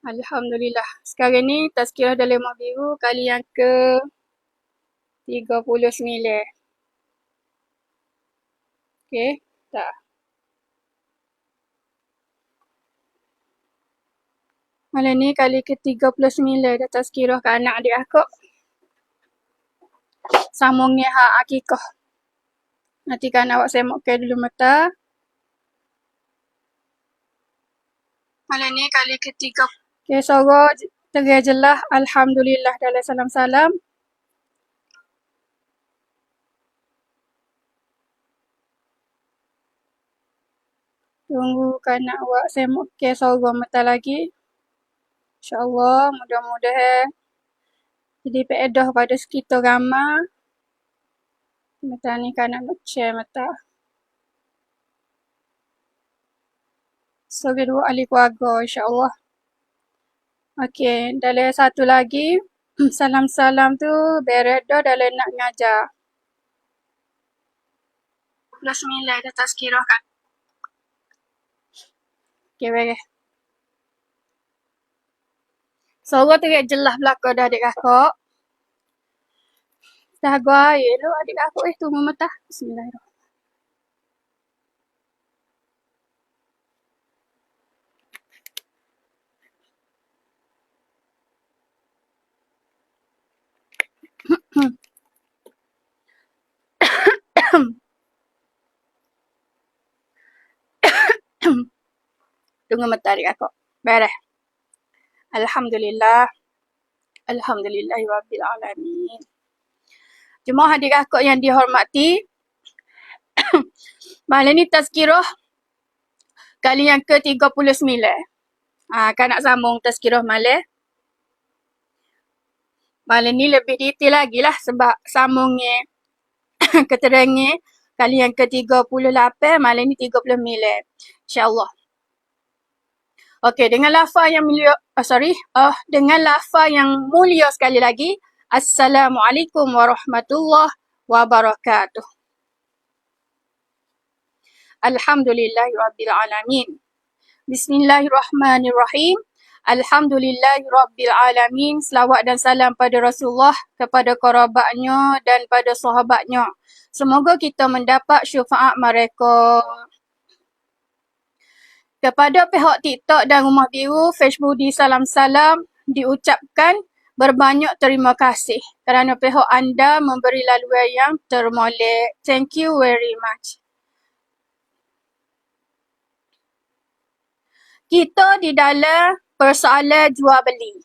Alhamdulillah. Sekarang ni tazkirah dalam Mak Biru kali yang ke 39. Okey, tak. Malam ni kali ke 39 dah tazkirah ke anak adik akak. Sambungnya hak akikah. Nanti kan awak semokkan dulu mata. Malam ni kali ke 3. Okey, suara terang jelas. Alhamdulillah dalam salam-salam. Tunggu kan awak semokkan suara mata lagi. InsyaAllah mudah-mudahan jadi faedah pada sekitar ramai. Mata ni kan nak share mata. Sebagai dua ahli keluarga insyaAllah. Okey, dalam satu lagi. Salam-salam tu beres dah dalam nak ngajar. 29 dah tazkirah kan. Okey, beres. Suara terang jelas belakang dah adik kakak. Dah gua air lu adik kakak tunggu mata. Bismillahirrahmanirrahim. Tunggu mata adik kakak. Beres. Alhamdulillah. Alhamdulillahirrabbilalamin. Jemaah adik kakak yang dihormati. Malam ni tazkirah kali yang ke 39. Kan nak sambung tazkirah malam. Malam ni lebih detail lagi lah sebab sambungnya keterangan kali yang ke 38, malam ni 39. InsyaAllah. Okey, dengan lafaz yang mulia, dengan lafaz yang mulia sekali lagi. Assalamualaikum warahmatullahi wabarakatuh. Alhamdulillahirrabbilalamin. Bismillahirrahmanirrahim. Alhamdulillahirrabbilalamin. Selawat dan salam pada Rasulullah, kepada kerabatnya dan pada sahabatnya. Semoga kita mendapat syafaat mereka. Kepada pihak TikTok dan Rumah Biru, Facebook di salam-salam diucapkan berbanyak terima kasih kerana pihak anda memberi laluan yang termolek. Thank you very much. Kita di dalam persoalan jual beli,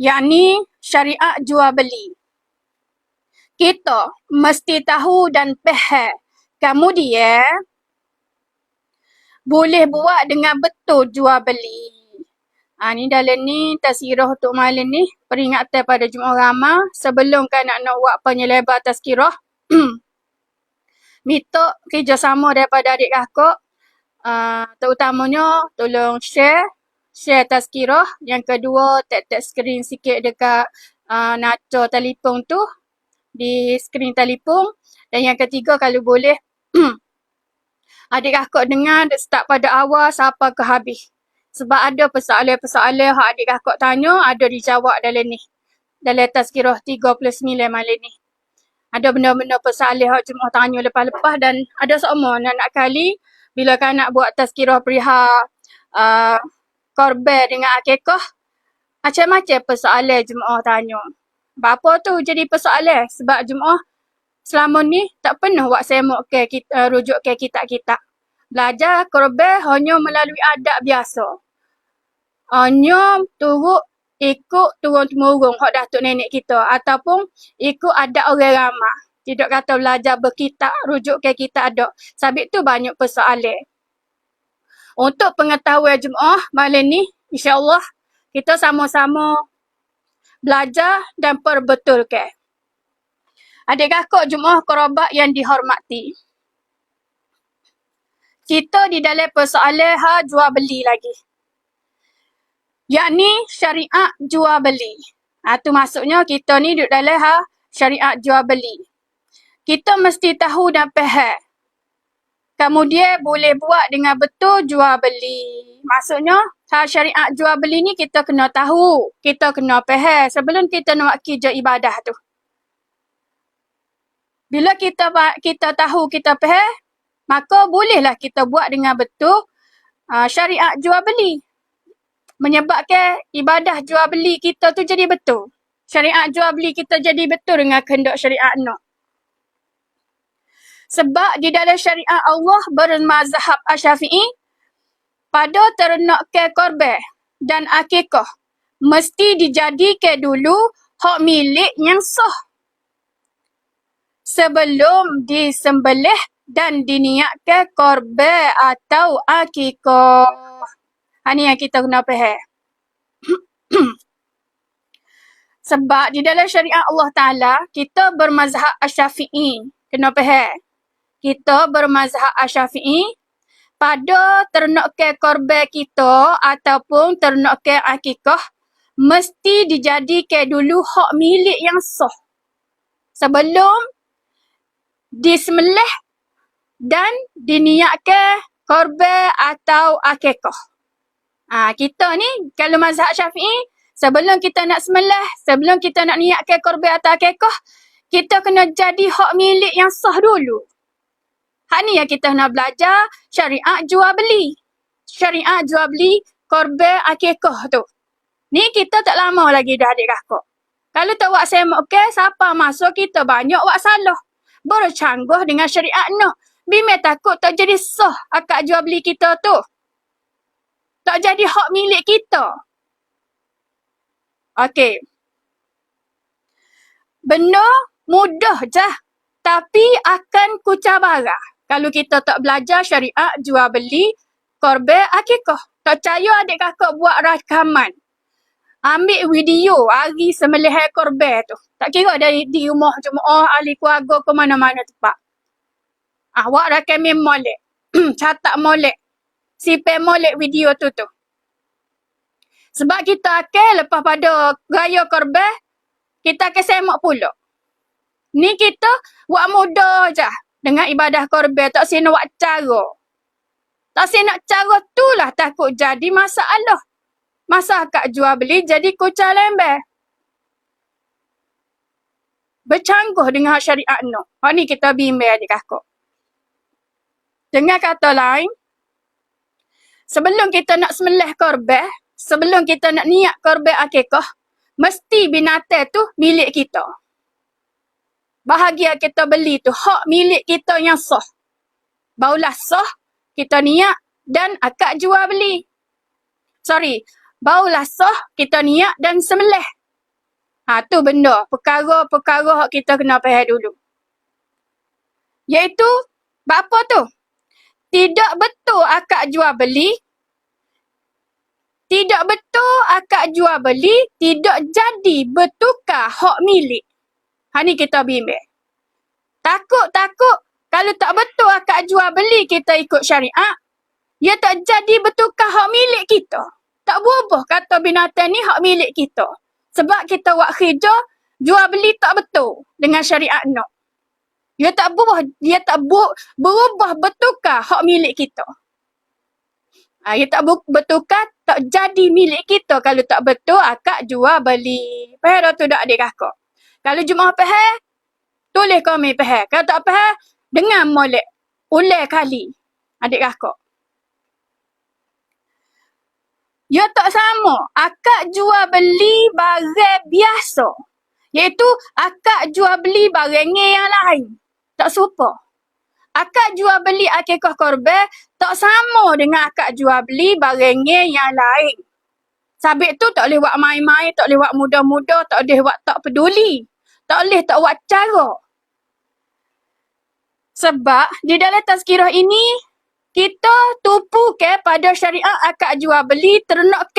yakni syariat jual beli. Kita mesti tahu dan faham. Kemudian boleh buat dengan betul jual beli. Ni dalam ni tazkirah untuk malam ni. Peringatan pada Jumaat Ramah. Sebelum kan nak buat penyelebar tazkirah. Minta kerjasama daripada adik kakak. Terutamanya tolong share tazkirah. Yang kedua, tap skrin sikit dekat naca telefon tu. Di skrin telefon. Dan yang ketiga, kalau boleh adik kakak dengar start pada awal sampai ke habis. Sebab ada persoalan-persoalan yang adik kakak tanya, ada dijawab dalam ni. Dalam tazkirah 39 malam ni. Ada benda-benda persoalan yang cuma tanya lepas-lepas dan ada semua nak kali bila kan nak buat tazkirah perihal korban dengan akikah, macam-macam persoalan jemaah tanya. Apa tu jadi persoalan? Sebab jemaah selama ni tak pernah buat semok ke rujuk ke kitab-kitab. Belajar korban hanya melalui adab biasa. Hanya ikut turun-temurun hak datuk nenek kita ataupun ikut adab orang ramai. Tidak kata belajar berkitab, rujuk ke kitab ada. Sebab tu banyak persoalan. Untuk pengetahuan jemaah malam ni, insyaAllah kita sama-sama belajar dan perbetulkan. Adik kakak jemaah kerabat yang dihormati. Kita di dalam persoalan jual beli lagi. Yakni syariat jual beli. Tu maksudnya kita ni duduk dalam syariat jual beli. Kita mesti tahu dan faham. Kemudian boleh buat dengan betul jual beli. Maksudnya, syariat jual beli ni kita kena tahu. Kita kena faham sebelum kita nak kerja ibadah tu. Bila kita tahu, kita faham, maka bolehlah kita buat dengan betul syariat jual beli. Menyebabkan ibadah jual beli kita tu jadi betul. Syariat jual beli kita jadi betul dengan kehendak syariat nak. Sebab di dalam syariat Allah bermazhab Asy-Syafi'i, pada ternak ke korban dan akikah mesti dijadikan dulu hak milik yang sah sebelum disembelih dan diniatkan korban atau akikah. Ini yang kita kena faham. Sebab di dalam syariat Allah Ta'ala, kita bermazhab Asy-Syafi'i. Kena faham. Kita bermazhab Asy-Syafi'i, pada ternakan korban kita ataupun ternakan akikah mesti dijadikan dulu hak milik yang sah sebelum disembelih dan diniatkan korban atau akikah. Kita ni kalau mazhab Syafi'i, sebelum kita nak sembelih, sebelum kita nak niatkan korban atau akikah, kita kena jadi hak milik yang sah dulu. Hak ni yang kita nak belajar syariat jual beli. Syariat jual beli korban akikah tu. Ni kita tak lama lagi dah adik kakak. Kalau tak buat semak siapa masuk kita banyak buat salah. Bercanggah dengan syariat nak. Bimbang takut tak jadi sah akad jual beli kita tu. Tak jadi hak milik kita. Okey. Benda mudah je. Tapi akan kucabarah. Kalau kita tak belajar syariat jual beli korban akikah. Tak percaya adik kakak buat rakaman. Ambil video hari sembelihan korban tu. Tak kira dari di rumah jemaah, ahli keluarga ke mana-mana tempat. Buat rakaman molek. Catat molek. Simpan molek video tu. Sebab kita akan lepas pada raya korban, kita akan semak pula. Ni kita buat mudah je. Dengan ibadah korban, tak saya nak buat cara. Tak saya nak cara tu lah takut jadi masalah. Masa akad jual beli jadi kucar lembar. Bercanggah dengan syariat no. Ni kita bimbang adik kakak. Dengan kata lain, sebelum kita nak sembelih korban, sebelum kita nak niat korban akikah, mesti binatang tu milik kita. Bahagia kita beli tu, hak milik kita yang sah. Barulah sah, kita niat dan akad jual beli. Barulah sah, kita niat dan sembelih. Tu benda, perkara-perkara hak kita kena faham dulu. Iaitu, apa tu? Tidak betul akad jual beli. Tidak betul akad jual beli, tidak jadi bertukar hak milik. Ni kita bimbang. Takut kalau tak betul akad jual beli kita ikut syariat, ia tak jadi bertukar hak milik kita. Tak berubah kata binatang ni hak milik kita. Sebab kita buat kerja, jual beli tak betul dengan syariat nak. Ia tak berubah bertukar hak milik kita. Ia tak bertukar, tak jadi milik kita kalau tak betul akad jual beli. Faham tu tak adik kakak? Kalau jemaah faham, tulis komen faham. Kalau tak faham, dengar molek. Ulang kali. Adik kakak. Ia tak sama. Akad jual beli barang biasa. Iaitu akad jual beli barang yang lain. Tak serupa. Akad jual beli akikah korban tak sama dengan akad jual beli barang yang lain. Sabit tu tak boleh buat main-main, tak boleh buat muda-muda, tak boleh buat tak peduli. Tak boleh tak buat cara. Sebab di dalam tazkirah ini, kita tupu pada syariat akad jual beli ternak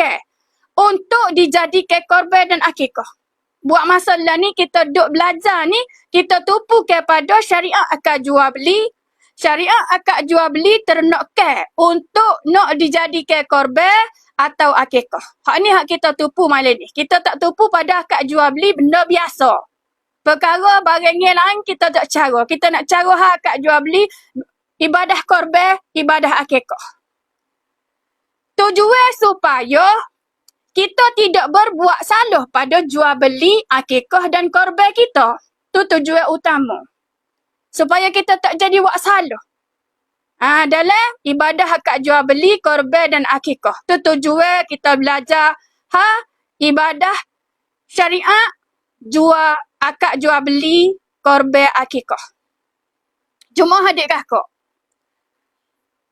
untuk dijadikan korban dan akikah. Buat masalah ni, kita duk belajar ni, kita tupu pada syariat akad jual beli. Syariat akad jual beli ternak untuk nak dijadikan korban atau akikah. Hak ni hak kita tupu malam ni. Kita tak tupu pada akad jual beli benda biasa. Perkara barang yang lain kita tak cara. Kita nak cara hak akad jual beli, ibadah korban, ibadah akikah. Tujuan supaya kita tidak berbuat salah pada jual beli akikah dan korban kita. Tu tujuan utama. Supaya kita tak jadi buat salah. Dalam ibadah akad jual beli, korban dan akikah. Tu tujuan kita belajar ibadah syariat akad jual beli, korban akikah. Jemaah adik kakak.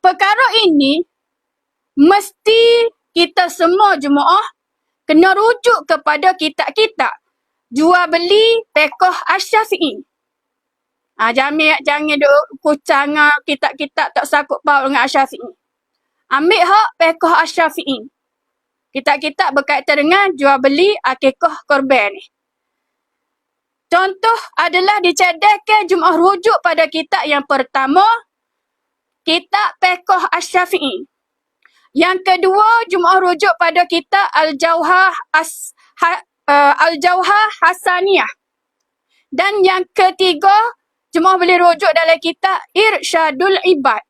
Perkara ini mesti kita semua jemaah kena rujuk kepada kitab-kitab jual beli fiqh Asy-Syafi'i. Jangan duk kucang kitab-kitab tak sakut paut dengan Asy-Syafi'i. Ambil hak fiqh Asy-Syafi'i. Kitab-kitab berkaitan dengan jual beli akikah korban ni. Contoh adalah dicadangkan jemaah rujuk pada kitab yang pertama, kitab fiqh Asy-Syafi'i. Yang kedua, jemaah rujuk pada kitab Al-Jauhar Hasaniyah. Dan yang ketiga, jemaah boleh rujuk dalam kitab Irsyadul Ibad.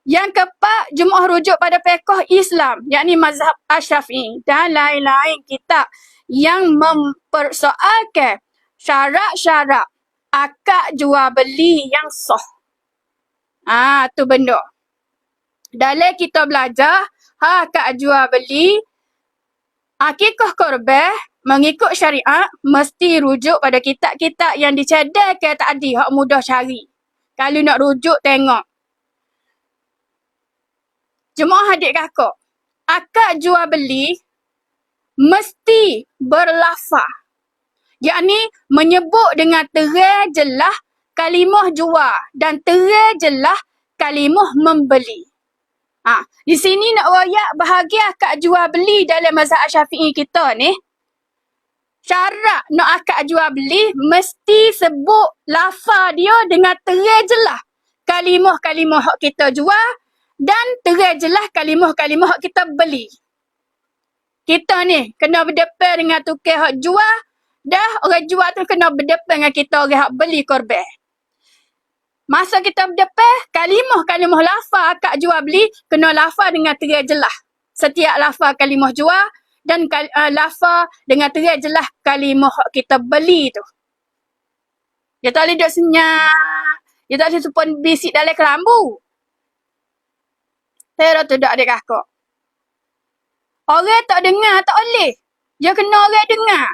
Yang keempat, jemaah rujuk pada fiqh Islam, yakni mazhab Asy-Syafi'i. Dan lain-lain kitab yang mempersoalkan syarat-syarat akad jual beli yang sah. Tu benda. Dalam kita belajar akad jual beli akikah korban mengikut syariat mesti rujuk pada kitab-kitab yang dicadangkan tadi, hak mudah cari. Kalau nak rujuk tengok. Jemaah adik kakak, akad jual beli mesti berlafaz, yakni menyebut dengan terang jelas kalimah jual dan terang jelas kalimah membeli. Di sini nak royak bahagian akad jual beli dalam mazhab Syafi'i kita ni. Syarat nak akad jual beli mesti sebut lafaz dia dengan terang jelas kalimah-kalimah hak kita jual dan terang jelas kalimah-kalimah hak kita beli. Kita ni kena berdepan dengan tukang hak jual, dah orang jual tu kena berdepan dengan kita orang hak beli korban. Masa kita berdepan, kalimah-kalimah lafaz akad jual beli kena lafaz dengan terang jelas. Setiap lafaz kalimah jual dan lafaz dengan terang jelas kalimah kita beli tu. Dia tak boleh duduk senyap. Dia tak boleh supun bisik dalam kelambu. Saya tu duduk adik kakak. Orang tak dengar tak boleh. Dia kena orang dengar.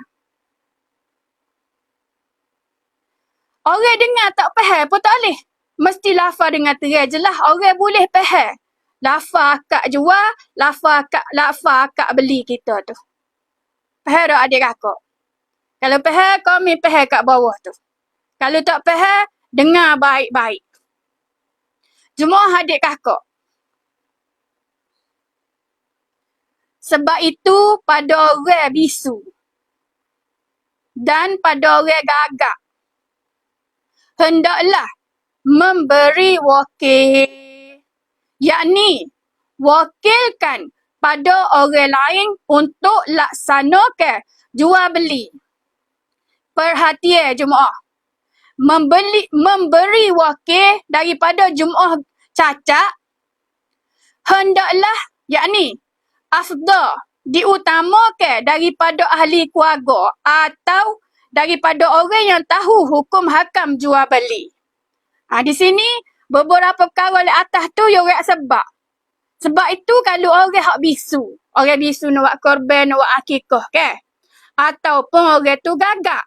Orang dengar tak faham pun tak boleh. Mesti lafaz dengan terang jelas. Orang boleh faham. Lafaz akad jual, lafaz akad beli kita tu. Faham tak adik kakak? Kalau faham, kami faham kat bawah tu. Kalau tak faham, dengar baik-baik. Jemaah adik kakak. Sebab itu pada orang bisu dan pada orang gagak, hendaklah memberi wakil, yakni wakilkan pada orang lain untuk laksanakan jual beli. Perhatian jemaah. Memberi wakil daripada jemaah cacat hendaklah, yakni afdal, diutamakan daripada ahli keluarga atau daripada orang yang tahu hukum hakam jual beli. Di sini beberapa perkara di atas tu yang orang sebab. Sebab itu kalau orang hak bisu nak buat korban, nak buat akikah kan? Ataupun orang tu gagak.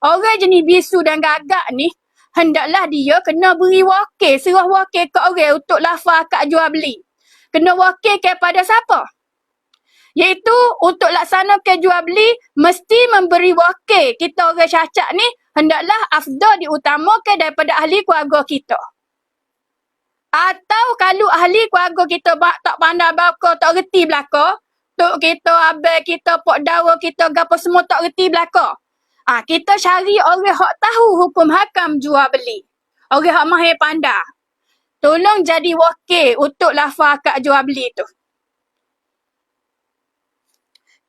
Orang jenis bisu dan gagak ni, hendaklah dia kena beri wakil, serah wakil ke orang untuk lafaz akad jual beli. Kena wakil kepada siapa? Iaitu untuk laksanakan jual beli, mesti memberi wakil. Kita orang cacat ni, hendaklah afdal diutamakan daripada ahli keluarga kita. Atau kalau ahli keluarga kita tak pandai belaka, tak reti belaka, tok kita, abang kita, pok dawa kita, gapo semua tak reti belaka. Kita cari orang hak tahu hukum hakam jual beli. Orang hak mahir pandai. Tolong jadi wakil untuk lafaz akad jual beli tu.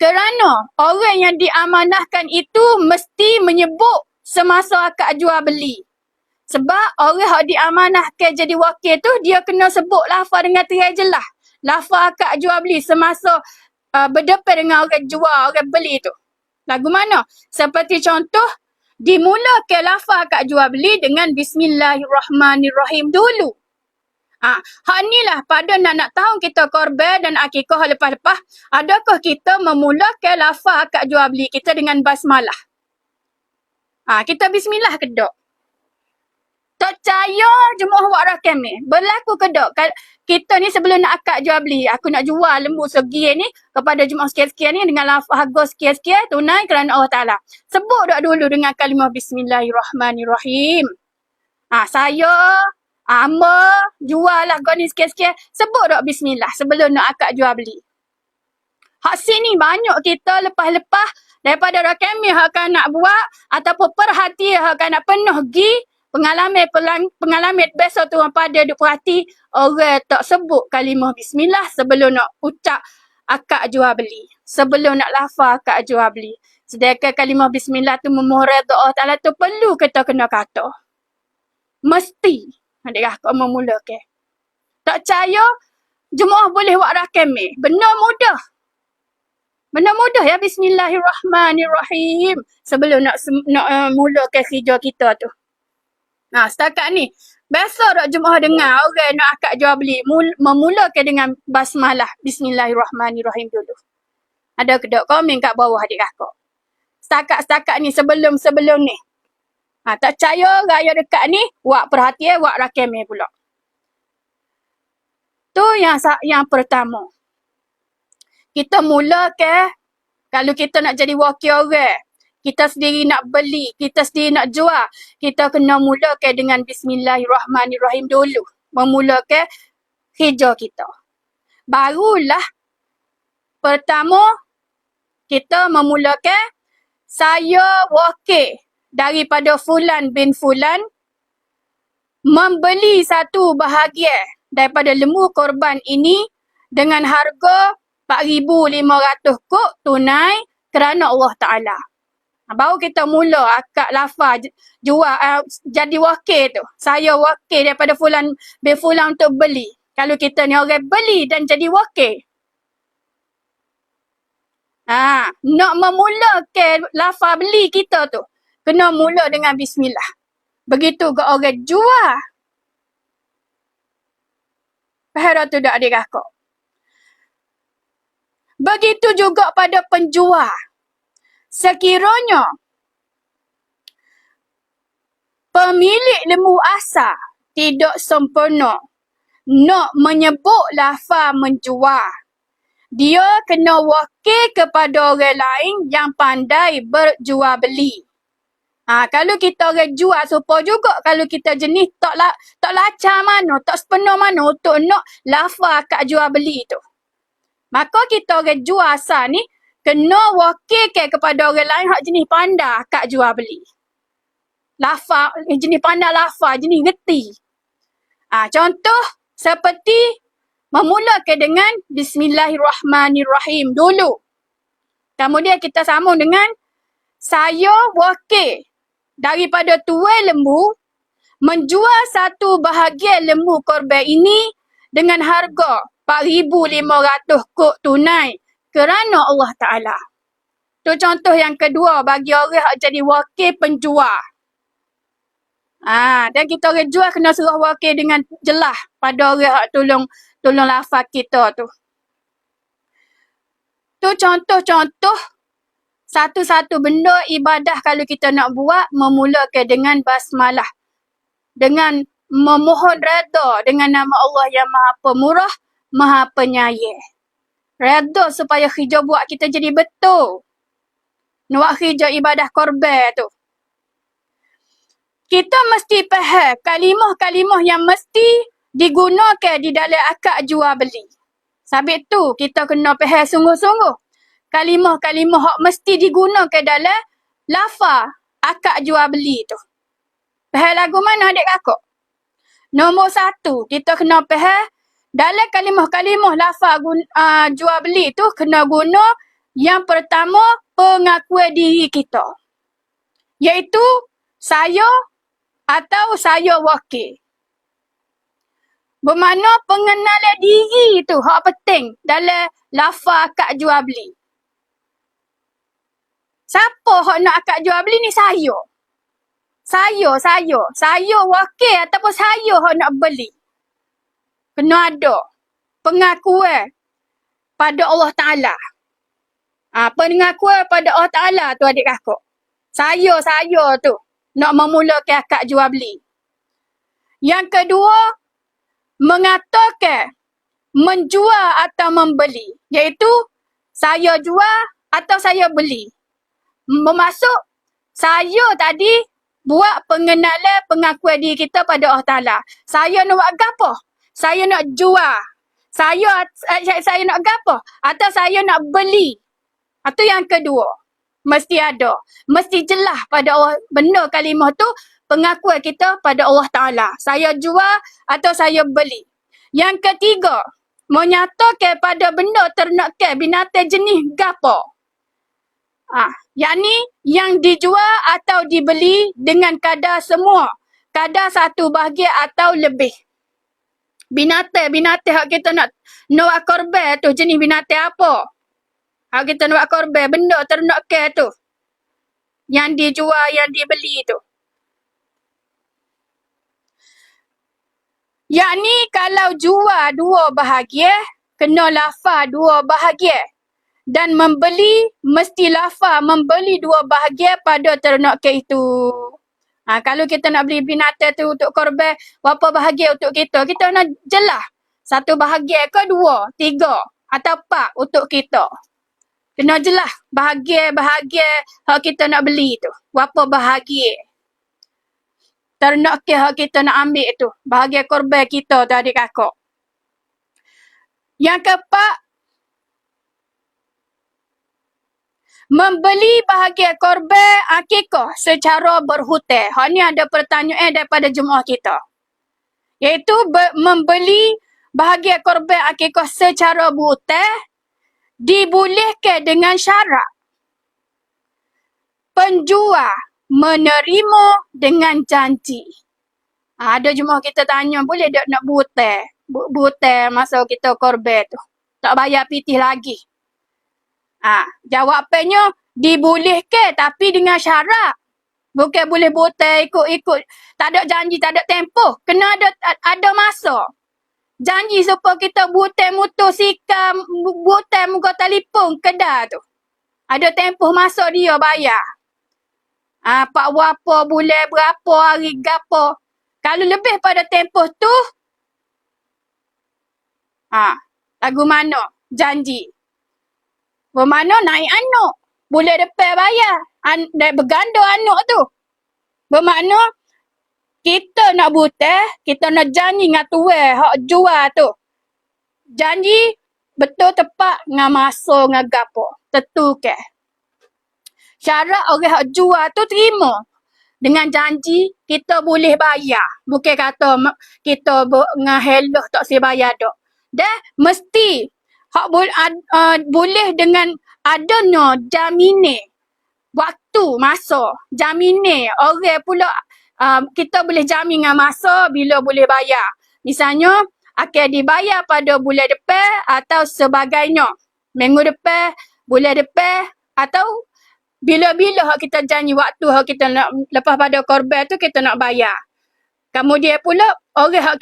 Kerana orang yang diamanahkan itu mesti menyebut semasa akad jual beli. Sebab orang yang diamanahkan jadi wakil tu, dia kena sebut lafaz dengan terang jelas. lafaz akad jual beli semasa berdepan dengan orang jual, orang beli tu. Lagu mana? Seperti contoh, dimulakan lafaz akad jual beli dengan Bismillahirrahmanirrahim dulu. Hak ni lah pada nak tahun kita korban dan akikah lepas-lepas, adakah kita memulakan lafaz akad jual beli kita dengan basmalah? Kita bismillah ke tak? Tak percaya jemaah wak rakam ni. Berlaku ke tak? Kita ni sebelum nak akad jual beli, aku nak jual lembu segi ni kepada jemaah sekian-sekian ni dengan harga sekian-sekian tunai kerana Allah Ta'ala. Sebut tak dulu dengan kalimah Bismillahirrahmanirrahim. Saya Amba jual lah kau ni sekian-sekian. Sebut tak bismillah sebelum nak akad jual beli. Hak sini banyak kita lepas-lepas daripada rakam hak kan nak buat ataupun perhatian hak kan nak penuh gi pengalaman besok tu orang pada duk perhati orang tak sebut kalimah bismillah sebelum nak ucap akad jual beli. Sebelum nak lafaz akad jual beli. Sedangkan kalimah bismillah tu memohon redha Allah Ta'ala tu perlu kita kena kata. Mesti. Adik kakak memulakan. Tak percaya, jemaah boleh buat rakam ni. Benar mudah. Benar mudah ya. Bismillahirrahmanirrahim. Sebelum nak mulakan kerja kita tu. Setakat ni. Biasa tak jemaah dengar orang nak akad jual beli. Memulakan dengan basmalah. Bismillahirrahmanirrahim dulu. Ada ke tak komen kat bawah adik kakak. Setakat ni sebelum ni. Tak percaya raya dekat ni, wak perhatian, wak rakam pula. Tu yang pertama. Kita mulakan, kalau kita nak jadi wakil orang, kita sendiri nak beli, kita sendiri nak jual, kita kena mulakan dengan Bismillahirrahmanirrahim dulu. Memulakan kerja kita. Barulah, pertama, kita memulakan, saya wakil daripada Fulan bin Fulan membeli satu bahagian daripada lembu korban ini dengan harga 4,500 kok tunai kerana Allah Ta'ala. Baru kita mula akad lafaz jual jadi wakil tu. Saya wakil daripada Fulan bin Fulan untuk beli. Kalau kita ni orang beli dan jadi wakil. Nak memulakan lafaz beli kita tu. Kena mula dengan bismillah. Begitu ke orang jual. Faham tu tak adik kakak? Begitu juga pada penjual. Sekiranya pemilik lembu asal tidak sempurna nak menyebut lafaz menjual, dia kena wakil kepada orang lain yang pandai berjual beli. Kalau kita orang jual supaya juga kalau kita jenis tak lacak mana, tak sepenuh mana untuk nak lafaz akad jual beli tu. Maka kita orang jual asal ni kena wakilkan kepada orang lain hak jenis pandai akad jual beli. Lafaz, jenis pandai lafaz, jenis ngerti. Contoh seperti memulakan dengan Bismillahirrahmanirrahim dulu. Kemudian kita sambung dengan saya wakil daripada tuan lembu menjual satu bahagian lembu korban ini dengan harga 4,500 kok tunai kerana Allah Ta'ala. Tu contoh yang kedua bagi orang yang jadi wakil penjual. Dan kita orang jual kena suruh wakil dengan jelas pada orang yang tolong lafaz kita tu. Tu contoh-contoh satu-satu benda ibadah kalau kita nak buat memulakan dengan basmalah. Dengan memohon redha dengan nama Allah yang Maha Pemurah, Maha Penyayang. Redha supaya kerja buat kita jadi betul. Nak kerja ibadah korban tu. Kita mesti faham kalimah-kalimah yang mesti digunakan di dalam akad jual beli. Sebab tu kita kena faham sungguh-sungguh. Kalimah-kalimah yang mesti digunakan dalam lafaz akad jual beli tu. Faham lagu mana adik kakak? Nombor 1, kita kena faham dalam kalimah-kalimah lafaz jual beli tu kena guna yang pertama pengakuan diri kita. Iaitu saya atau saya wakil. Bermakna pengenalan diri tu hak penting dalam lafaz akad jual beli. Siapa hak nak akad jual beli ni? Saya. Saya wakil ataupun saya hak nak beli. Kena ada pengakuan pada Allah Ta'ala. Pengakuan pada Allah Ta'ala tu adik kakak. Saya tu nak memulakan akad jual beli. Yang kedua, mengatakan menjual atau membeli. Iaitu saya jual atau saya beli. Bermaksud saya tadi buat pengenalan pengakuan diri kita pada Allah Ta'ala. Saya nak buat apa? Saya nak jual. Saya nak apa? Atau saya nak beli. Itu yang kedua. Mesti ada. Mesti jelas pada Allah. Benda kalimah tu pengakuan kita pada Allah Ta'ala. Saya jual atau saya beli. Yang ketiga, menyatakan pada benda ternakan binatang jenis gapo. Yakni yang dijual atau dibeli dengan kadar semua. Kadar satu bahagian atau lebih. Binatang hak kita nak buat korban tu jenis binatang apa? Hak kita nak buat korban, benda ternakan tu. Yang dijual, yang dibeli tu. Yakni kalau jual dua bahagian, kena lafaz dua bahagian. Dan membeli, mesti lafaz membeli dua bahagian pada ternakan itu. Kalau kita nak beli binatang tu untuk korban, berapa bahagian untuk kita? Kita nak jelas. Satu bahagian ke dua, tiga atau empat untuk kita. Kena jelas bahagian-bahagian hak kita nak beli tu. Berapa bahagian. Ternakan hak kita nak ambil tu. Bahagian korban kita tu adik kakak. Yang keempat, membeli bahagian korban akikah secara berhutang. Hak ni ada pertanyaan daripada jemaah kita. Iaitu membeli bahagian korban akikah secara berhutang dibolehkan dengan syarat penjual menerima dengan janji. Ada jemaah kita tanya, boleh tak nak berhutang masa kita korban tu? Tak bayar pitih lagi. Jawapannya dibolehkan tapi dengan syarat. Bukan boleh berhutang ikut. Tak ada janji, tak ada tempoh. Kena ada masa. Janji supaya kita berhutang motosikal, berhutang muka telefon kedai tu. Ada tempoh masa dia bayar. Pak berapa, bulan berapa, hari berapa. Kalau lebih pada tempoh tu, lagu mana? Janji. Bermakna naik anak. Bulan depan bayar. Berganda anak tu. Bermakna kita nak berhutang, kita nak janji dengan tuan hak jual tu. Janji betul tepat dengan masa dengan gapo. Tentukan. Syarat orang hak jual tu terima. Dengan janji kita boleh bayar. Bukan kata kita dengan hello tak saya bayar tak. Dan mesti hak boleh dengan adanya jaminan waktu, masa. Jaminan orang pula kita boleh jamin dengan masa bila boleh bayar. Misalnya akan dibayar pada bulan depan atau sebagainya. Minggu depan, bulan depan atau bila-bila hak kita janji waktu hak kita nak lepas pada korban tu kita nak bayar. Kemudian pula orang hak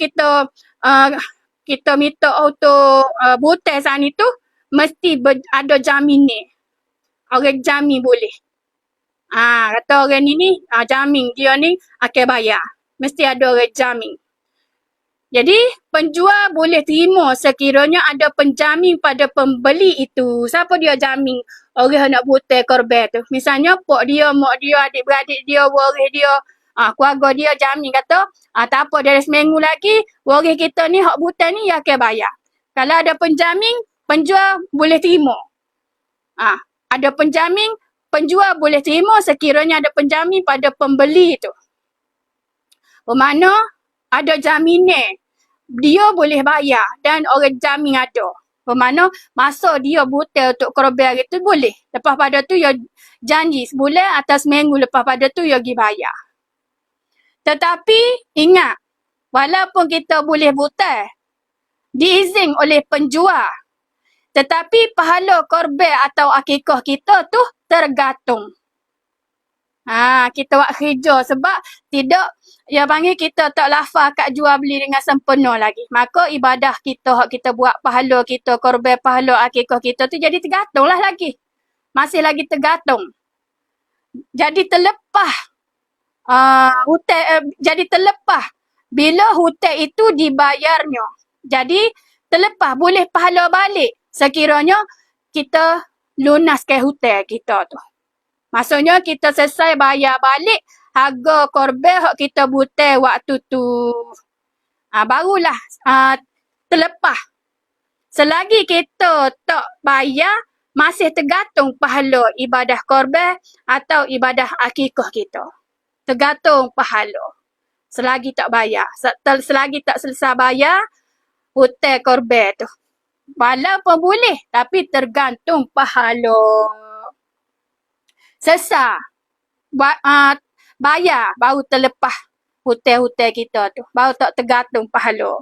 kita minta untuk berhutang sana tu mesti ada jaminan. Orang jamin boleh. Kata orang ni jamin dia ni akan bayar. Mesti ada orang jamin. Jadi penjual boleh terima sekiranya ada penjamin pada pembeli itu. Siapa dia jamin orang nak berhutang korban tu? Misalnya pak dia, mak dia, adik-beradik dia, waris dia, keluarga dia jamin kata, tak apa dari seminggu lagi waris kita ni hak berhutang ni akan bayar. Kalau ada penjamin, penjual boleh terima. Ada penjamin, penjual boleh terima sekiranya ada penjamin pada pembeli itu. Bermakna ada jaminan dia boleh bayar dan orang jamin ada. Bermakna masa dia berhutang untuk korban itu boleh. Lepas pada tu dia janji sebulan atau seminggu lepas pada tu dia pergi bayar. Tetapi ingat, Walaupun kita boleh butai, diizin oleh penjual, tetapi pahala korban atau akikah kita tu tergantung. Kita buat kerja sebab tidak, dia panggil kita tak lafaz kat jual beli dengan sempurna lagi. Maka ibadah kita, hak kita buat pahala kita, korban pahala akikah kita tu jadi tergantung lah lagi. Masih lagi tergantung. Jadi terlepas. Jadi terlepas bila hutang itu dibayarnya. Jadi terlepas boleh pahala balik sekiranya kita lunaskan hutang kita tu. Maksudnya kita selesai bayar balik harga korban hak kita hutang waktu tu. Barulah terlepas. Selagi kita tak bayar, masih tergantung pahala ibadah korban atau ibadah akikah kita. Tergantung pahala. Selagi tak bayar. Selagi tak selesai bayar hutang korban tu. Walaupun boleh, tapi tergantung pahala. Sesar. Bayar baru terlepas hutang-hutang kita tu. Baru tak tergantung pahala.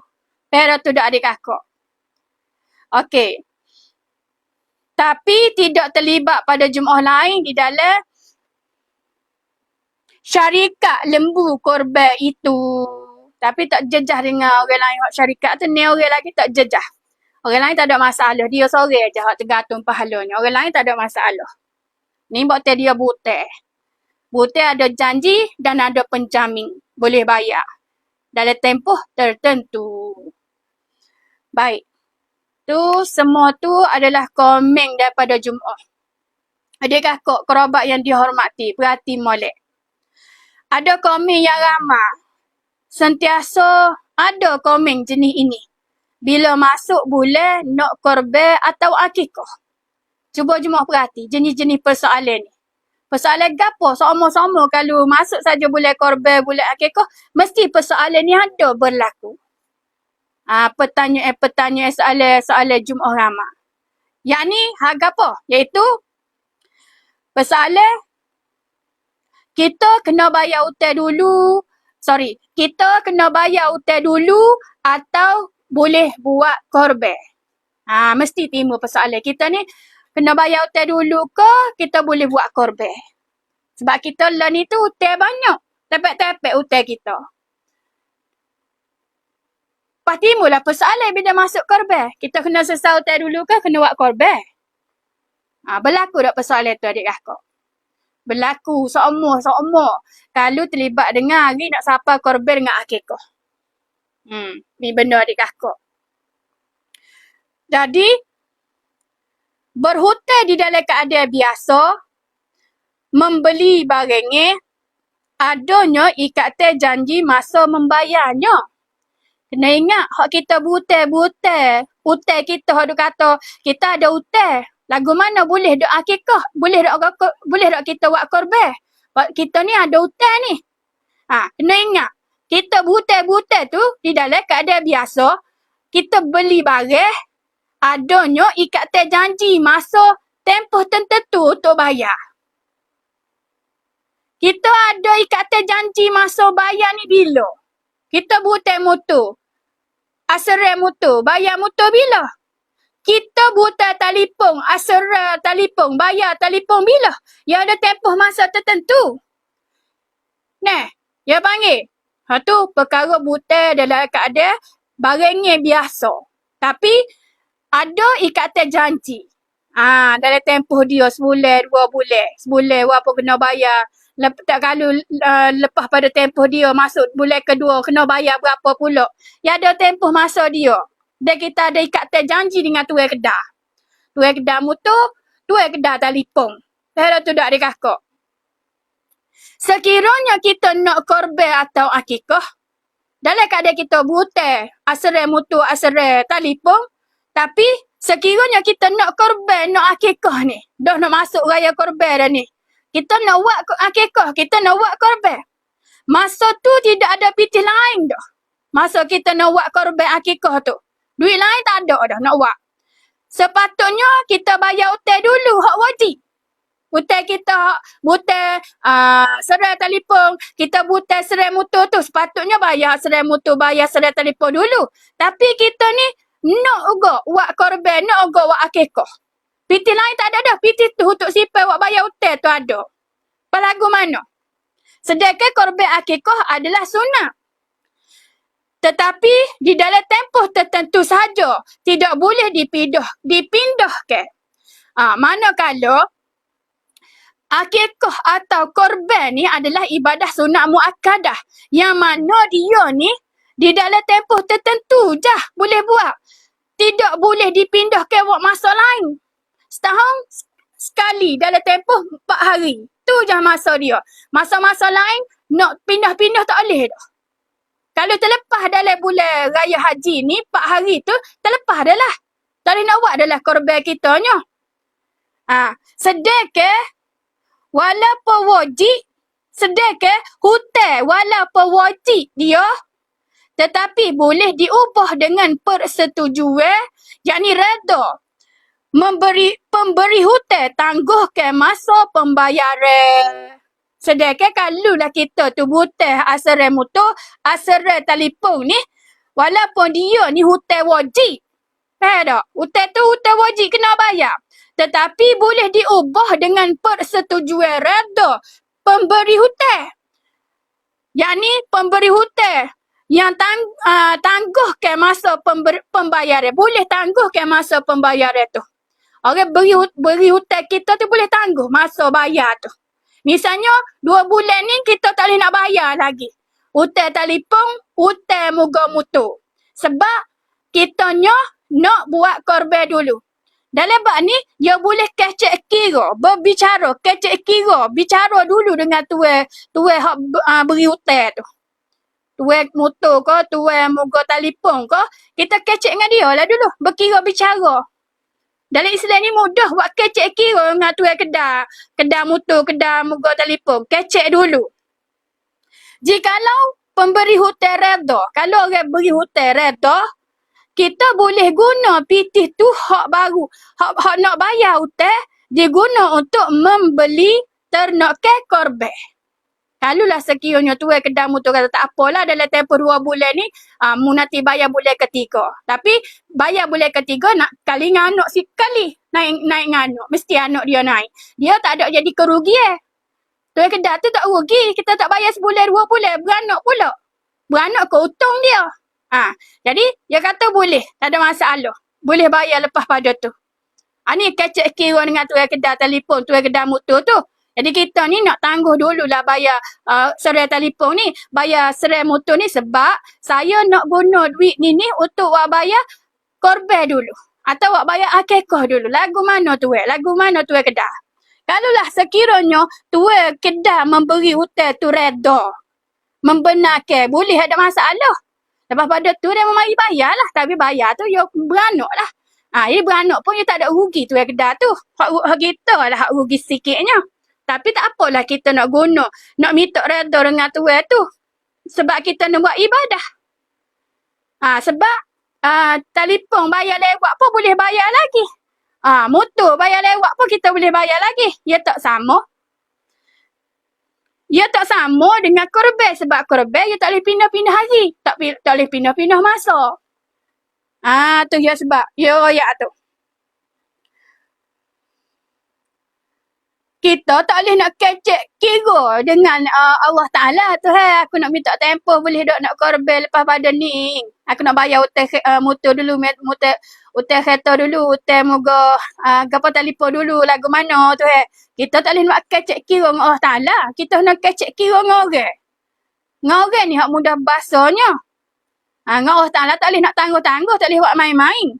Pero tu dak adik kakak. Okey. Tapi tidak terlibat pada jemaah lain di dalam syarikat lembu korban itu. Tapi tak jejah dengan orang lain hak syarikat tu. Ni orang lagi tak jejah. Orang lain tak ada masalah. Dia seorang je hak tergantung pahalanya. Orang lain tak ada masalah. Ni buat dia butai. Butai ada janji dan ada penjamin. Boleh bayar. Dalam tempoh tertentu. Baik. Tu semua tu adalah komen daripada Jumaat. Adik kakak kerabat yang dihormati. Perhati molek. Ada komen yang ramai. Sentiasa ada komen jenis ini. Bila masuk bulan nak korban atau akikah. Cuba Jumaat perhati jenis-jenis persoalan ni. Persoalan gapo? Sama-sama kalau masuk saja bulan korban, bulan akikah, mesti persoalan ni ada berlaku. Pertanyaan soalan Jumaat ramai. Yang ni hak gapo? Iaitu persoalan kita kena bayar hutang dulu. Kita kena bayar hutang dulu atau boleh buat korban. Mesti timbul persoalan. Kita ni kena bayar hutang dulu ke kita boleh buat korban. Sebab kita lah ni tu hutang banyak. Tepek-tepek hutang kita. Lepas timbul lah persoalan bila masuk korban. Kita kena selesai hutang dulu ke kena buat korban. Berlaku tak persoalan tu adik kakak? Berlaku seumur. Kalau terlibat dengan hari nak sapa korban dengan akikah. Ni benda adik kakak. Jadi, berhutang di dalam keadaan biasa, membeli barangnya, adanya ikatan janji masa membayarnya. Kena ingat, hak kita hutang kita hak kata, kita ada hutang. Lagu mana boleh dok akikah? Boleh dok kita buat korban? Kita ni ada hutang ni. Kena ingat, kita hutang tu di dalam keadaan biasa, kita beli barang, adanya ikatan janji masa tempoh tertentu untuk bayar. Kita ada ikatan janji masa bayar ni bila? Kita hutang motor. Asal motor. Bayar motor bila? Kita hutang telefon. Asal telefon. Bayar telefon bila? Yang ada tempoh masa tertentu. Nah, dia panggil. Tu perkara hutang dalam keadaan barangnya biasa. Tapi ada ikatan janji. Dalam tempoh dia sebulan, 2 bulan. Sebulan berapa kena bayar. Tak kalau lepas pada tempoh dia masuk bulan kedua kena bayar berapa pula. Ya ada tempoh masa dia. Dan kita ada ikatan janji dengan tuan kedah. Tuan kedah motor, tuan kedah telefon. Kalau tu dak ada kakak. Sekiranya kita nak korban atau akikah, dalam keadaan kita hutang, asal motor, asal telefon, tapi sekiranya kita nak korban, nak akikah ni, dah nak masuk raya korban dah ni. Kita nak buat akikah, kita nak buat korban. Masa tu tidak ada pitih lain dah. Masa kita nak buat korban akikah tu. Duit lain tak ada dah nak buat. Sepatutnya kita bayar hutang dulu, hak wajib. Hutang kita, hutang serai telefon, kita hutang serai motor tu. Sepatutnya bayar serai motor, bayar serai telefon dulu. Tapi kita ni nak juga buat korban, nak juga buat akikah. PT lain tak ada dah. PT tu untuk sipai buat bayar hutang tu ada. Pelagu mana? Sedangkan korban akikah adalah sunnah. Tetapi di dalam tempoh tertentu sahaja tidak boleh dipindahkan. Manakala akikah atau korban ni adalah ibadah sunat muakkadah yang mana dia ni di dalam tempoh tertentu je boleh buat. Tidak boleh dipindahkan buat masa lain. Setahun sekali dalam tempoh 4 hari. Tu je masa dia. Masa-masa lain nak pindah-pindah tak boleh dah. Kalau terlepas dalam bulan raya haji ni 4 hari tu terlepas dah lah. Tak boleh nak buat dah lah korban kitanya. Sedangkan walaupun wajib, sedangkan hutang walaupun wajib dia, tetapi boleh diubah dengan persetujuan, yakni reda pemberi hutang tangguhkan masa pembayaran. Sedangkan kalau lah kita tu hutang asaran motor, asaran telefon ni, walaupun dia ni hutang wajib, faham tak? Hutang tu hutang wajib kena bayar. Tetapi boleh diubah dengan persetujuan reda pemberi hutang. Yakni pemberi hutang yang tangguhkan masa pembayaran. Boleh tangguhkan masa pembayaran tu. Orang beri hutang kita tu boleh tangguh masa bayar tu. Misalnya 2 bulan ni kita tak boleh nak bayar lagi. Hutang telefon, hutang muka motor. Sebab kitanya nak buat korban dulu. Dalam bab ni, dia boleh kecek kira, berbicara, kecek kira, bicara dulu dengan tuan hak beri hutang tu. Tuan motor ke, tuan muka telefon ke, kita kecek dengan dia lah dulu, berkira bicara. Dalam Islam ni mudah buat kecek kira dengan tuan kedai motor, kedai muka telefon, kecek dulu. Jikalau pemberi hutang reda, kalau orang beri hutang reda, kita boleh guna PT tu hak baru. Hak nak bayar hutang, dia guna untuk membeli ternakan korban. Kalulah sekiranya tuan kedai motor kata tak apalah dalam tempoh 2 bulan ni, mu nanti bayar bulan ketiga. Tapi bayar bulan ketiga nak kali nganak sekali naik nganak. Mesti anak dia naik. Dia tak ada jadi kerugian. Tuan kedai tu tak rugi. Kita tak bayar sebulan 2 bulan. Beranak pula. Beranak ke untung dia. Jadi dia kata boleh, tak ada masalah. Boleh bayar lepas pada tu. Ni kecek kira dengan tuan kedai telefon, tuan kedai motor tu. Jadi kita ni nak tangguh dululah bayar serai telefon ni, bayar serai motor ni sebab saya nak guna duit ni untuk buat bayar korban dulu. Atau buat bayar akikah dulu. Lagu mana tuan? Lagu mana tuan kedai? Kalulah sekiranya tuan kedai memberi hutang tu reda, membenarkan, boleh ada masalah. Lepas pada tu dia memang bayar lah. Tapi bayar tu dia beranak lah. Dia beranak pun dia tak ada rugi tu yang kedai tu. Hak kita lah hak rugi sikitnya. Tapi tak apalah kita nak guna. Nak minta reda dengan tuan tu. Sebab kita nak buat ibadah. Sebab telefon bayar lewat pun boleh bayar lagi. Motor bayar lewat pun kita boleh bayar lagi. Dia tak sama. Dia tak sama dengan korban. Sebab korban dia tak boleh pindah-pindah hari. Tak boleh pindah-pindah masa. Tu dia sebab. Ya royak tu. Kita tak boleh nak kecek kira dengan Allah Ta'ala tu. Aku nak minta tempoh boleh tak nak korban lepas pada ni. Aku nak bayar hutang motor dulu. Hutang kereta dulu. Hutang moga gapa telefon dulu. Lagu mana tu. Kita tak boleh nak kecek kira dengan Allah Ta'ala. Kita nak kecek kira dengan orang. Dengan orang ni hak mudah bahasanya. Dengan Allah Ta'ala tak boleh nak tangguh-tangguh. Tak boleh buat main-main.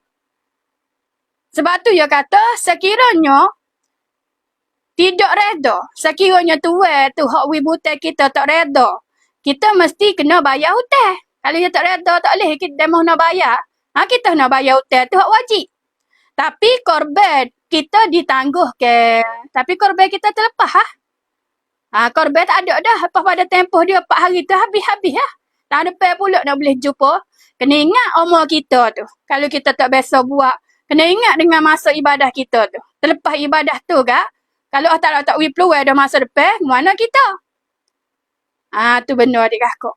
Sebab tu dia kata sekiranya tidak reda. Sekiranya tuan tu hak hutang kita tak reda. Kita mesti kena bayar hutang. Kalau dia tak reda tak boleh. Kita mau nak bayar. Kita nak bayar hutang tu hak wajib. Tapi korban kita ditangguhkan. Tapi korban kita terlepas. Korban tak ada dah. Lepas pada tempoh dia 4 hari tu habis-habis lah. Tahun depan pula nak boleh jumpa. Kena ingat umur kita tu. Kalau kita tak biasa buat. Kena ingat dengan masa ibadah kita tu. Terlepas ibadah tu kak. Kalau tak wui peluang dah masa depan, mana kita? Tu benar adik kakak.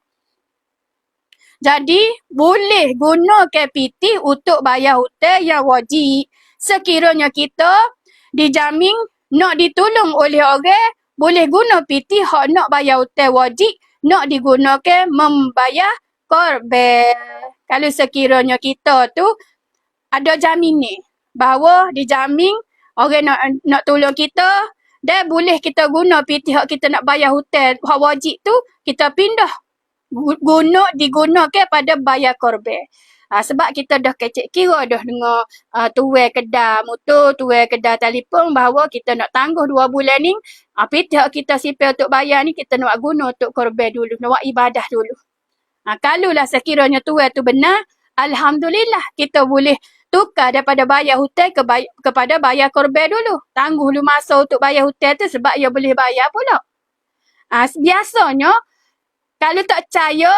Jadi, boleh guna KPT untuk bayar hutang yang wajib. Sekiranya kita dijamin nak ditolong oleh orang, boleh guna PT hak nak bayar hutang wajib, nak digunakan membayar korban. Kalau sekiranya kita tu ada jaminan bahawa dijamin orang nak tolong kita, dan boleh kita guna PT hak kita nak bayar hutang hak wajib tu, kita pindah digunakan pada bayar korban. Sebab kita dah kecek kira dah dengar tuai kedai motor, tuai kedai telefon bahawa kita nak tangguh 2 bulan ni, PT hak kita simpan untuk bayar ni kita nak guna untuk korban dulu, nak buat ibadah dulu. Kalaulah sekiranya tuai tu benar, alhamdulillah kita boleh tukar daripada bayar hutang kepada bayar korban dulu. Tangguh dulu masa untuk bayar hutang tu sebab ia boleh bayar pula. Biasanya kalau tak percaya,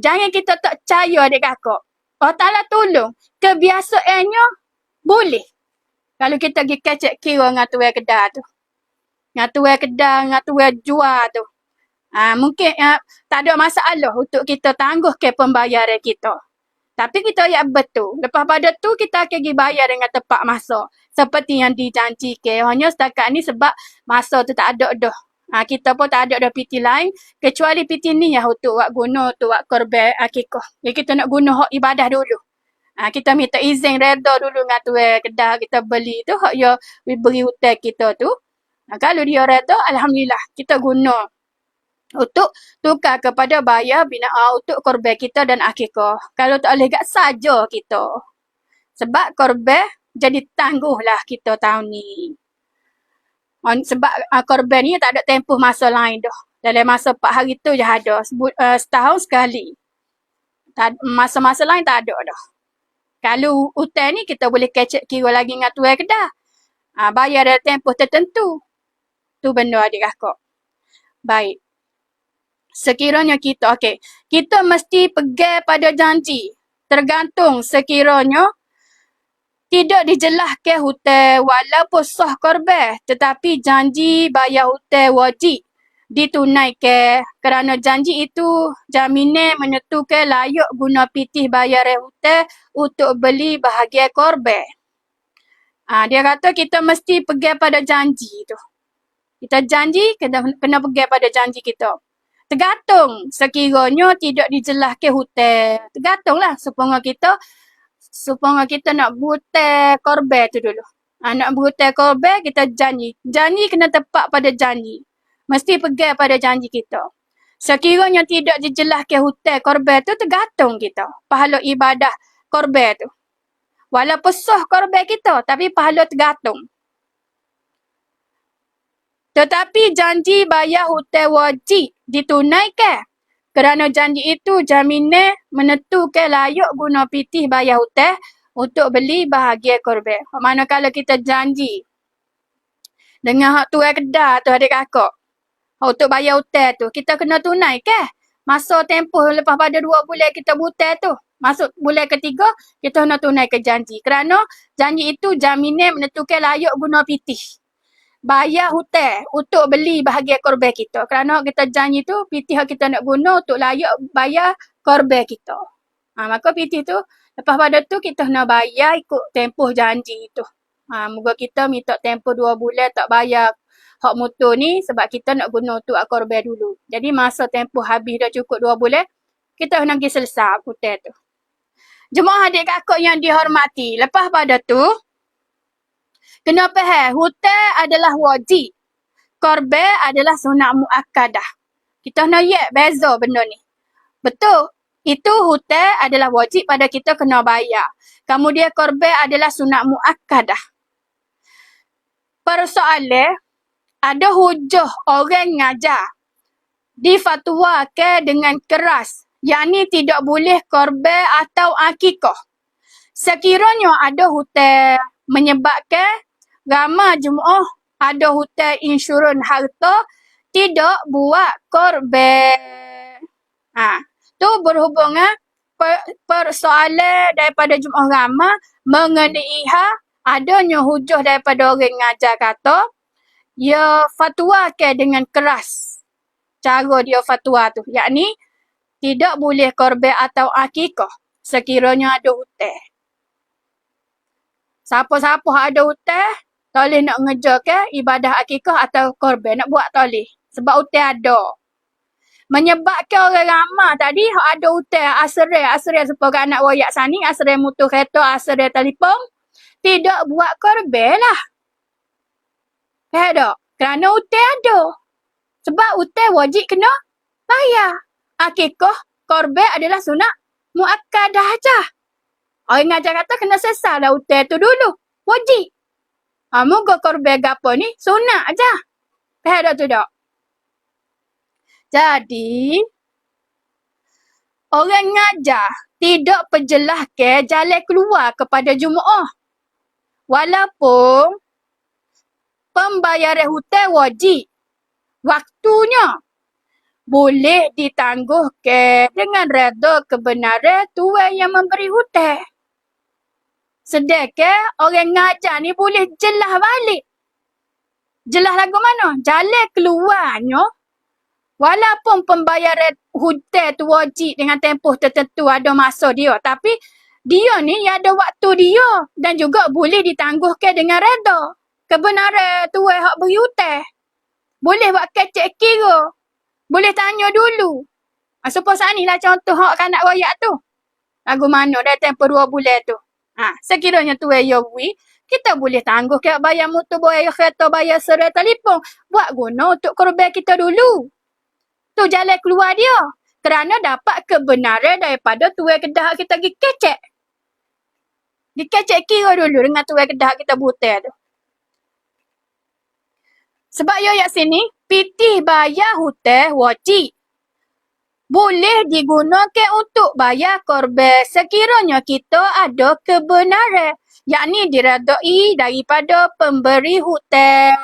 jangan kita tak percaya adik kakak. Allah Ta'ala tolong. Kebiasaannya boleh. Kalau kita pergi kecek kira dengan tuai kedai tu. Dengan tuai kedai, dengan tuai jual tu. Mungkin tak ada masalah untuk kita tangguh ke pembayaran kita. Tapi kita ya betul. Lepas pada tu kita akan pergi bayar dengan tepat masa. Seperti yang dijanjikan. Hanya setakat ni sebab masa tu tak ada dah. Kita pun tak ada PT lain kecuali PT ni yang untuk buat guna untuk buat korban akikah. Jadi kita nak guna hak ibadah dulu. Kita minta izin reda dulu dengan tuan kedai kita beli tu hak dia beri hutang kita tu. Kalau dia reda, alhamdulillah kita guna untuk tukar kepada bayar binaan untuk korban kita dan akikah. Kalau tak boleh gak saja kita. Sebab korban jadi tangguhlah kita tahun ni. Sebab korban ni tak ada tempoh masa lain dah. Dalam masa 4 hari tu je ada. Setahun sekali. Masa-masa lain tak ada dah. Kalau hutang ni kita boleh kecek kira lagi dengan tuan kedai. Bayar dalam tempoh tertentu. Tu benda adik kakak. Baik. Sekiranya kita, kita mesti pegang pada janji. Tergantung sekiranya tidak dijelaskan hutang walaupun sah korban, tetapi janji bayar hutang wajib ditunaikan kerana janji itu jaminan menentukan layak guna PT bayaran hutang untuk beli bahagian korban. Dia kata kita mesti pegang pada janji tu. Kita janji, kena pegang pada janji kita. Tergantung sekiranya tidak dijelaskan hutang. Tergantunglah supaya kita nak berhutang korban tu dulu. Nak berhutang korban, kita janji. Janji kena tepat pada janji. Mesti pegang pada janji kita. Sekiranya tidak dijelaskan hutang korban tu, tergantung kita. Pahala ibadah korban tu. Walaupun sah korban kita, tapi pahala tergantung. Tetapi janji bayar hutang wajib ditunaikan. Kerana janji itu jaminan menentukan layak guna PT bayar hutang untuk beli bahagian korban. Manakala kita janji dengan hak tuai kedai tu adik kakak, untuk bayar hutang tu, kita kena tunaikan. Masa tempoh lepas pada 2 bulan kita berhutang tu. Masuk bulan ketiga, kita kena tunaikan janji. Kerana janji itu jaminan menentukan layak guna PT. Bayar hutang untuk beli bahagian korban kita. Kerana kita janji tu, PT yang kita nak guna untuk layak bayar korban kita. Maka PT tu, lepas pada tu kita nak bayar ikut tempoh janji tu. Moga kita minta tempoh 2 bulan tak bayar hak motor ni sebab kita nak guna untuk korban dulu. Jadi masa tempoh habis dah cukup 2 bulan, kita nak pergi selesai hutang tu. Jemaah adik kakak yang dihormati, lepas pada tu, kena faham, hutang adalah wajib. Korban adalah sunat muakkadah. Kita nak beza benda ni. Betul. Itu hutang adalah wajib pada kita kena bayar. Kemudian korban adalah sunat muakkadah. Persoalan, ada hujah orang ngajar difatwakan dengan keras, yakni tidak boleh korban atau akikah. Sekiranya ada hutang menyebabkan ramai jemaah ada hutang insurans harta tidak buat korban. Tu berhubungan persoalan daripada jemaah ramai mengenai adanya hujah daripada orang ngajar kata, dia fatwa ke dengan keras. Cara dia fatwa tu. Yakni, tidak boleh korban atau akikah sekiranya ada hutang. Siapa-siapa ada hutang, tak boleh nak ngejar ke ibadah akikah atau korban. Nak buat tak boleh. Sebab hutang ada. Menyebabkan orang ramai tadi ada hutang asre supaya anak wayak sani, asre mutu kereta, asre telefon, tidak buat korban lah. Faham tak? Kerana hutang ada. Sebab hutang wajib kena bayar. Akikah, korban adalah sunat muakkadah aja. Orang ngajar kata kena sesal lah hutang tu dulu. Wajib. Moga korban gapo ni sunat aja. Faham tak tu tak? Jadi, orang ngajar tidak perjelaskan jalan keluar kepada jemaah. Walaupun pembayaran hutang wajib. Waktunya boleh ditangguhkan dengan reda kebenaran tuan yang memberi hutang. Sedangkan orang ngajar ni boleh jelas balik. Jelas lagu mana? Jalan keluarnya, walaupun pembayaran hutang tu wajib dengan tempoh tertentu, ada masa dia. Tapi dia ni ada waktu dia dan juga boleh ditangguhkan dengan reda kebenaran tuan hak beri hutang. Boleh buat kecek kira. Boleh tanya dulu. Supaya saat ni lah contoh hak kanak royak tu. Lagu mana dah tempoh 2 bulan tu. Sekiranya tuan ya beri, kita boleh tangguh ke bayar mutu, bayar kereta, bayar serai telefon. Buat guna untuk korban kita dulu. Tu jalan keluar dia. Kerana dapat kebenaran daripada tuan kedah kita pergi kecek. Dikecek kira dulu dengan tuan kedah kita buta tu. Sebab yo yak sini, pitih bayar hutang wajib. Boleh digunakan untuk bayar korban sekiranya kita ada kebenaran. Yakni diredai daripada pemberi hutang.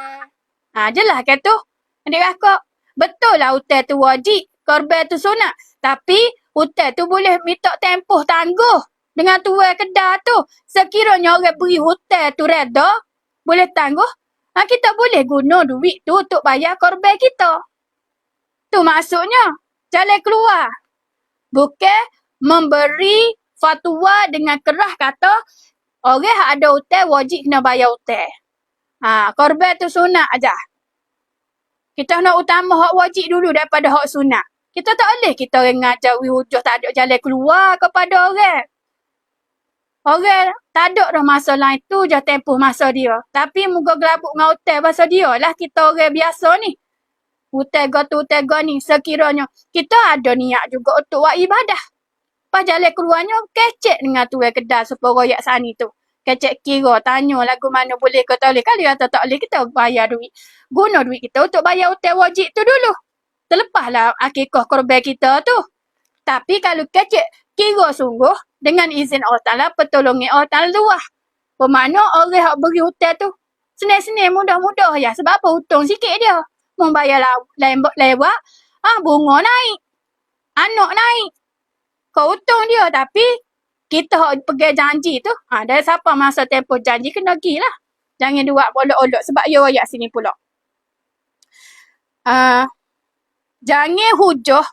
Jelas kan tu? Adik kakak. Betul lah hutang tu wajib. Korban tu sunat. Tapi hutang tu boleh minta tempoh tangguh. Dengan tuan kedah tu. Sekiranya orang beri hutang tu reda, boleh tangguh. Kita boleh guna duit tu untuk bayar korban kita. Tu maksudnya. Jalan keluar. Bukan memberi fatwa dengan keras kata, orang yang ada hutang wajib kena bayar hutang. Korban tu sunat aja. Kita nak utama hak wajib dulu daripada hak sunat. Kita tak boleh kita orang ngajar hujah tak ada jalan keluar kepada orang. Orang tak ada dah masalah itu je tempoh masa dia. Tapi muka gelabuk dengan hutang pasal dia lah kita orang biasa ni. Hutang ni sekiranya kita ada niat juga untuk buat ibadah. Pas jalan keluarnya kecek dengan tuan kedah supaya royak sani tu. Kecek kira tanya lagu mana boleh ke tak boleh. Kalau kata tak boleh kita bayar duit. Guna duit kita untuk bayar hutang wajib tu dulu. Terlepaslah akikah korban kita tu. Tapi kalau kecek kira sungguh dengan izin Allah Ta'ala, pertolongan Allah Ta'ala luah. Bermakna orang yang beri hutang tu senang-senang mudah-mudah ya. Sebab apa hutang sikit dia. Membayar lewat, bunga naik. Anak naik. Kau hutang dia tapi kita pegang janji tu, dari siapa masa tempoh janji kena pergi lah. Jangan buat olok-olok sebab dia royak sini pula. Jangan hujah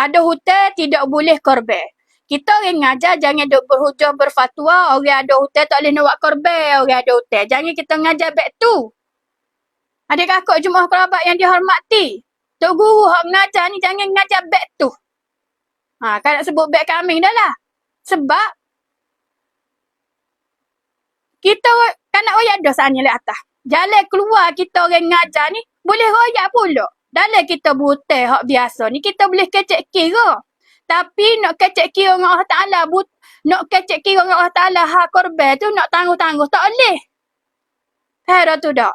ada hutang tidak boleh korban. Kita orang ngajar jangan duk berhujah berfatwa orang ada hutang tak boleh nak buat korban, orang ada hutang. Jangan kita ngajar back tu. Adik kakak jemaah kerabat yang dihormati. Tok guru hak mengajar ni jangan ngajar back tu. Kan nak sebut back kambing dah lah. Sebab kita kan nak royak dah sana le atas. Jalan keluar kita orang ngajar ni boleh royak pula. Dalam kita butai hak biasa ni kita boleh kecek kira. Tapi nak kecek kira dengan Allah Ta'ala, nak kecek kira dengan Allah Ta'ala hak korban tu nak tangguh-tangguh tak boleh. Faham tu tak?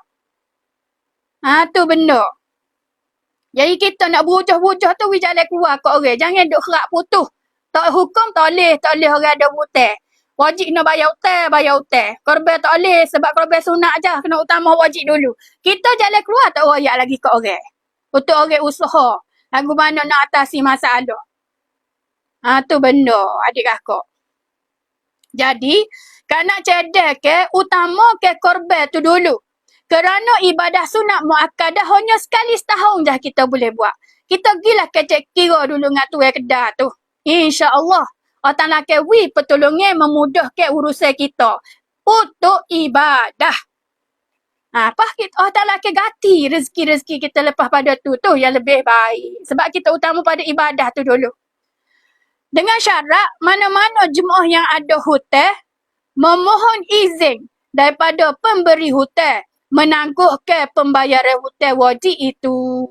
Tu benda. Jadi kita nak berhujah-hujah tu jalan keluar kat orang. Jangan duk kerak putus. Tak hukum tak boleh orang ada hutang. Wajib kena bayar hutang. Korban tak boleh sebab korban sunat je. Kena utama wajib dulu. Kita jalan keluar tak royak lagi kat orang. Untuk orang usaha. Lagu mana nak atasi masalah. Tu benda adik kakak. Jadi, kalau nak cedek ke, utama ke korban tu dulu. Kerana ibadah sunat muakkadah hanya sekali setahun je kita boleh buat. Kita gilah kecek kira dulu dengan tuan kedah tu. InsyaAllah. Allah Ta'ala pertolongan memudahkan urusan kita. Untuk ibadah. Apa kita Allah Ta'ala ganti rezeki-rezeki kita lepas pada tu yang lebih baik. Sebab kita utama pada ibadah tu dulu. Dengan syarat mana-mana jemaah yang ada hutang memohon izin daripada pemberi hutang menangguhkan pembayaran hutang wajib itu.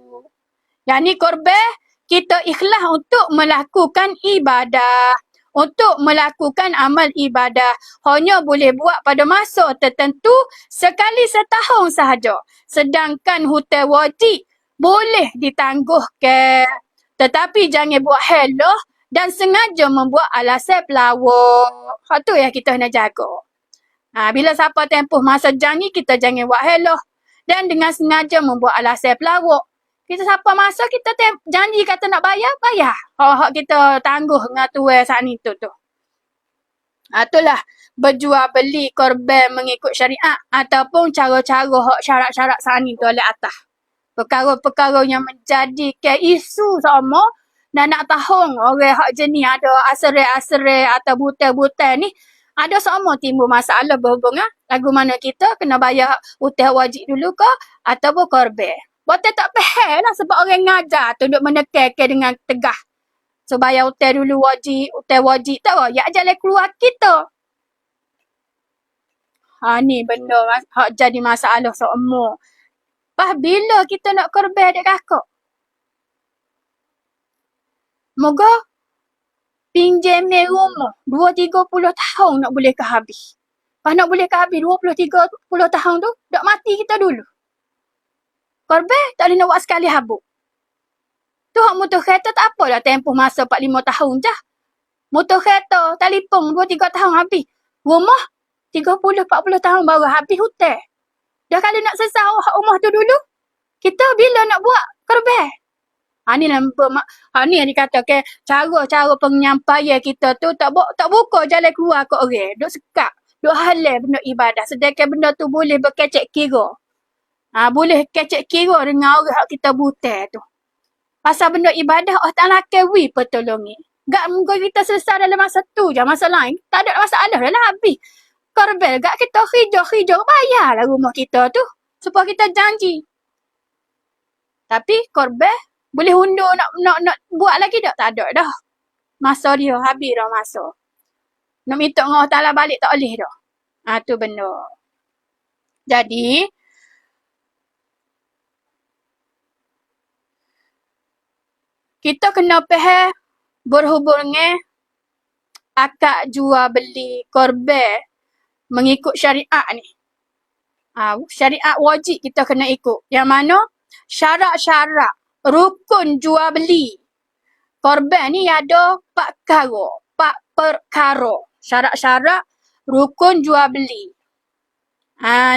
Yang ni korban kita ikhlas untuk melakukan ibadah. Untuk melakukan amal ibadah. Hanya boleh buat pada masa tertentu sekali setahun sahaja. Sedangkan hutang wajib boleh ditangguhkan. Tetapi jangan buat helah dan sengaja membuat alasan pelawak. Hak tu yang kita nak jaga. Bila siapa tempoh masa janji, kita jangan buat helah. Dan dengan sengaja membuat alasan pelawak. Kita siapa masa kita janji kata nak bayar, bayar. Hak kita tangguh dengan tuan saat ni tu. Itulah berjual beli korban mengikut syariat ataupun cara-cara hak syarat-syarat saat ni tu oleh atas. Perkara-perkara yang menjadikan isu sama dan nak tahu orang hak jenis ada asere-asere atau buta-buta ni ada sama timbul masalah berhubungan lagu mana kita kena bayar hutang wajib dulu ke ataupun korban. Botak tak faham lah sebab orang ngajar tu duk menekankan dengan tegah. So bayar hutang dulu wajib tahu ya jalan keluar kita. Ni benda hak jadi masalah seumur. Bila kita nak korban adik kakak? Moga pinjaman rumah 20-30 tahun nak boleh ke habis. Pas nak boleh ke habis 20-30 tahun tu, dak mati kita dulu. Korban tak boleh nak buat sekali habuk. Tu hak motor kereta tak apalah tempoh masa 4-5 tahun je. Motor kereta, telefon 2-3 tahun habis. Rumah 30-40 tahun baru habis hutang. Dah kalau nak selesai hak rumah tu dulu, kita bila nak buat korban? Ni yang dikatakan cara-cara penyampaian kita tu tak buka jalan keluar ke orang. Duk sekat, duk halal benda ibadah. Sedangkan benda tu boleh berkecek kira. Boleh kecek kira dengan orang yang kita buta tu. Pasal benda ibadah Allah Ta'ala pertolongan. Gak muka kita selesai dalam masa tu je. Masa lain tak ada masalah dah lah habis. Korban gak kita hijau-hijau bayarlah rumah kita tu. Supaya kita janji. Tapi korban boleh undur nak buat lagi tak? Tak ada dah. Masa dia habis dah masa. Nak minta dengan Allah Ta'ala balik tak boleh dah. Tu benda. Jadi, kita kena faham berhubungan akad jual beli korban mengikut syariat ni. Syariat wajib kita kena ikut. Yang mana syarat-syarat rukun jual beli korban ni ada 4 perkara. Syarat-syarat rukun jual beli.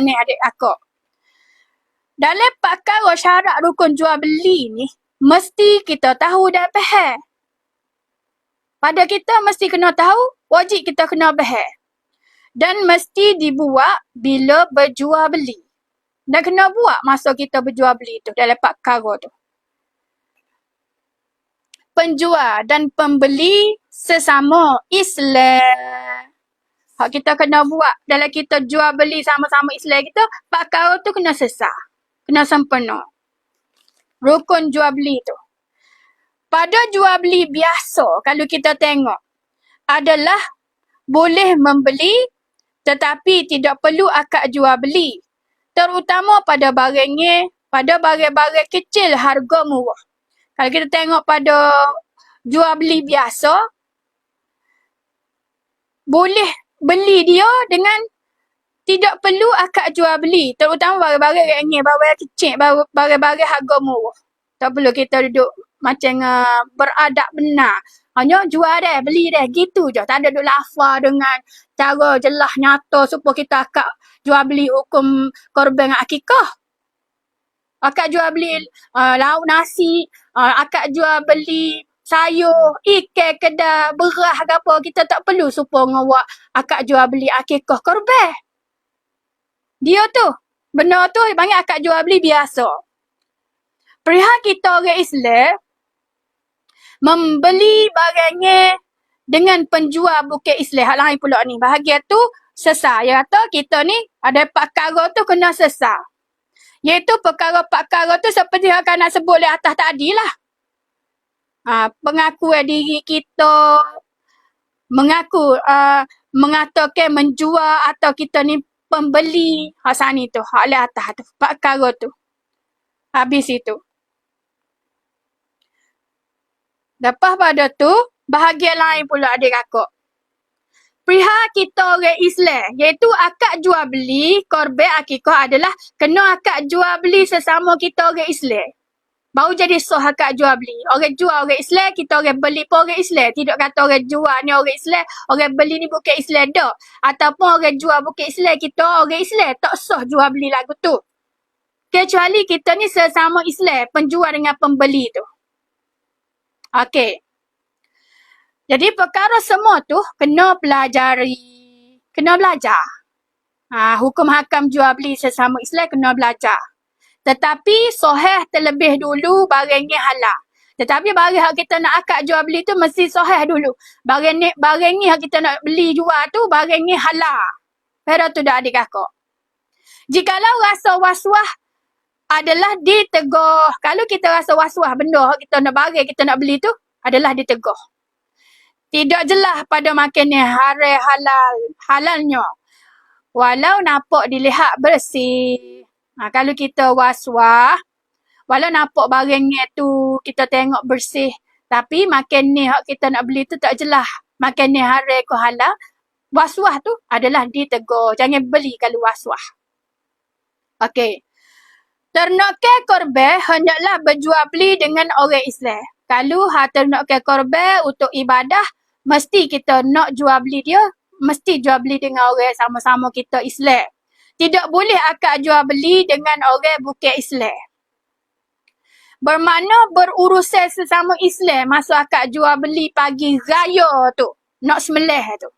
Ni adik akak. Dalam 4 perkara syarat rukun jual beli ni, mesti kita tahu dan faham. Pada kita mesti kena tahu, wajib kita kena faham. Dan mesti dibuat bila berjual beli. Dan kena buat masa kita berjual beli tu dalam 4 perkara tu. Penjual dan pembeli sesama Islam. Hak kita kena buat dalam kita jual beli sama-sama Islam kita, 4 perkara tu kena sesah. Kena sempurna. Rukun jual beli tu. Pada jual beli biasa, kalau kita tengok, adalah boleh membeli tetapi tidak perlu akad jual beli. Terutama pada barang-barang kecil harga murah. Kalau kita tengok pada jual beli biasa, boleh beli dia dengan tidak perlu akad jual beli. Terutama barang-barang yang ingin, barang kecil, barang-barang harga murah. Tak perlu kita duduk macam beradab benar. Hanya jual dah, beli dah. Gitu je. Tak ada duduk lafaz dengan cara jelas nyata supaya kita akad jual beli hukum korban akikah. Akad jual beli lauk nasi. Akad jual beli sayur, ikan, kedai, beras ke apa. Kita tak perlu supaya ngawak akak jual beli akikah korban. Dia tu. Benda tu panggil akak jual beli biasa. Perihal kita orang Islam, membeli barangnya dengan penjual bukan Islam. Hal lain pula ni. Bahagian tu sesat. Ya kata kita ni ada perkara tu kena sesat. Iaitu perkara-perkara tu seperti yang akan nak sebut oleh atas tadi lah. Pengakuan diri kita, mengatakan menjual atau kita ni pembeli. Hak sana tu, hak oleh atas tu. Perkara tu. Habis itu. Lepas pada tu, bahagian lain pula adik kakak. Perihal kita orang Islam, iaitu akad jual beli korban akikah adalah kena akad jual beli sesama kita orang Islam. Baru jadi sah akad jual beli. Orang jual orang Islam, kita orang beli pun orang Islam. Tidak kata orang jual ni orang Islam, orang beli ni bukan Islam dah. Ataupun orang jual bukan Islam, kita orang Islam. Tak sah jual beli lagu tu. Kecuali kita ni sesama Islam, penjual dengan pembeli tu. Okey. Jadi perkara semua tu kena pelajari. Kena belajar. Hukum hakam jual beli sesama Islam kena belajar. Tetapi sahih terlebih dulu barangnya halal. Tetapi barang yang kita nak akad jual beli tu mesti sahih dulu. Barang ni yang kita nak beli jual tu barangnya halal. Pada tu dah adik kakak. Jikalau rasa was-was adalah ditegur. Kalau kita rasa was-was benda kita nak barang kita nak beli tu adalah ditegur. Tidak jelas pada makannya halalnya. Walau nampak dilihat bersih. Kalau kita was-was, walau nampak barangnya tu kita tengok bersih. Tapi makan ni kita nak beli tu tak jelas. Makan ni haram ke halal. Was-was tu adalah ditegur. Jangan beli kalau was-was. Okey. Ternakan korban hendaklah berjual beli dengan orang Islam. Kalau ternakan korban untuk ibadah, mesti kita nak jual beli dia, mesti jual beli dengan orang sama-sama kita Islam. Tidak boleh akad jual beli dengan orang bukan Islam. Bermakna berurusan sesama Islam masuk akad jual beli pagi raya tu. Nak semelih tu.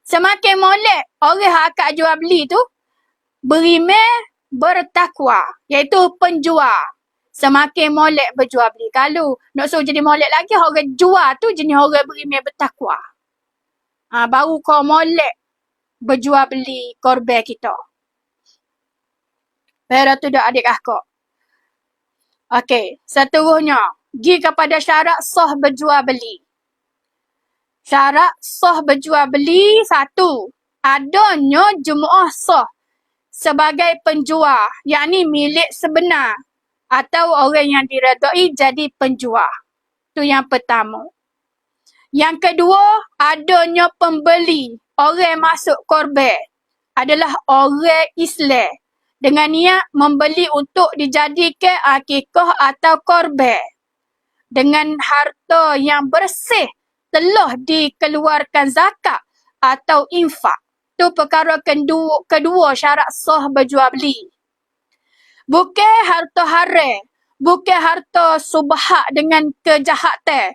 Semakin molek orang akad jual beli tu, beriman bertakwa. Iaitu penjual. Semakin molek berjual beli. Kalau nak suruh jadi molek lagi, orang jual tu jenis orang beriman bertakwa. Baru kau molek berjual beli korban kita. Pada tu dah adik kakak. Okey, seterusnya. Pergi kepada syarat sah berjual beli. Syarat sah berjual beli, satu. Adanya jemaah sah sebagai penjual, yakni milik sebenar. Atau orang yang diredai jadi penjual. Itu yang pertama. Yang kedua, adanya pembeli. Orang masuk korban adalah orang Islam. Dengan niat membeli untuk dijadikan akikah atau korban. Dengan harta yang bersih telah dikeluarkan zakat atau infak. Itu perkara kedua syarat sah berjual beli. Bukan harta haram. Bukan harta subhat dengan kejahatan.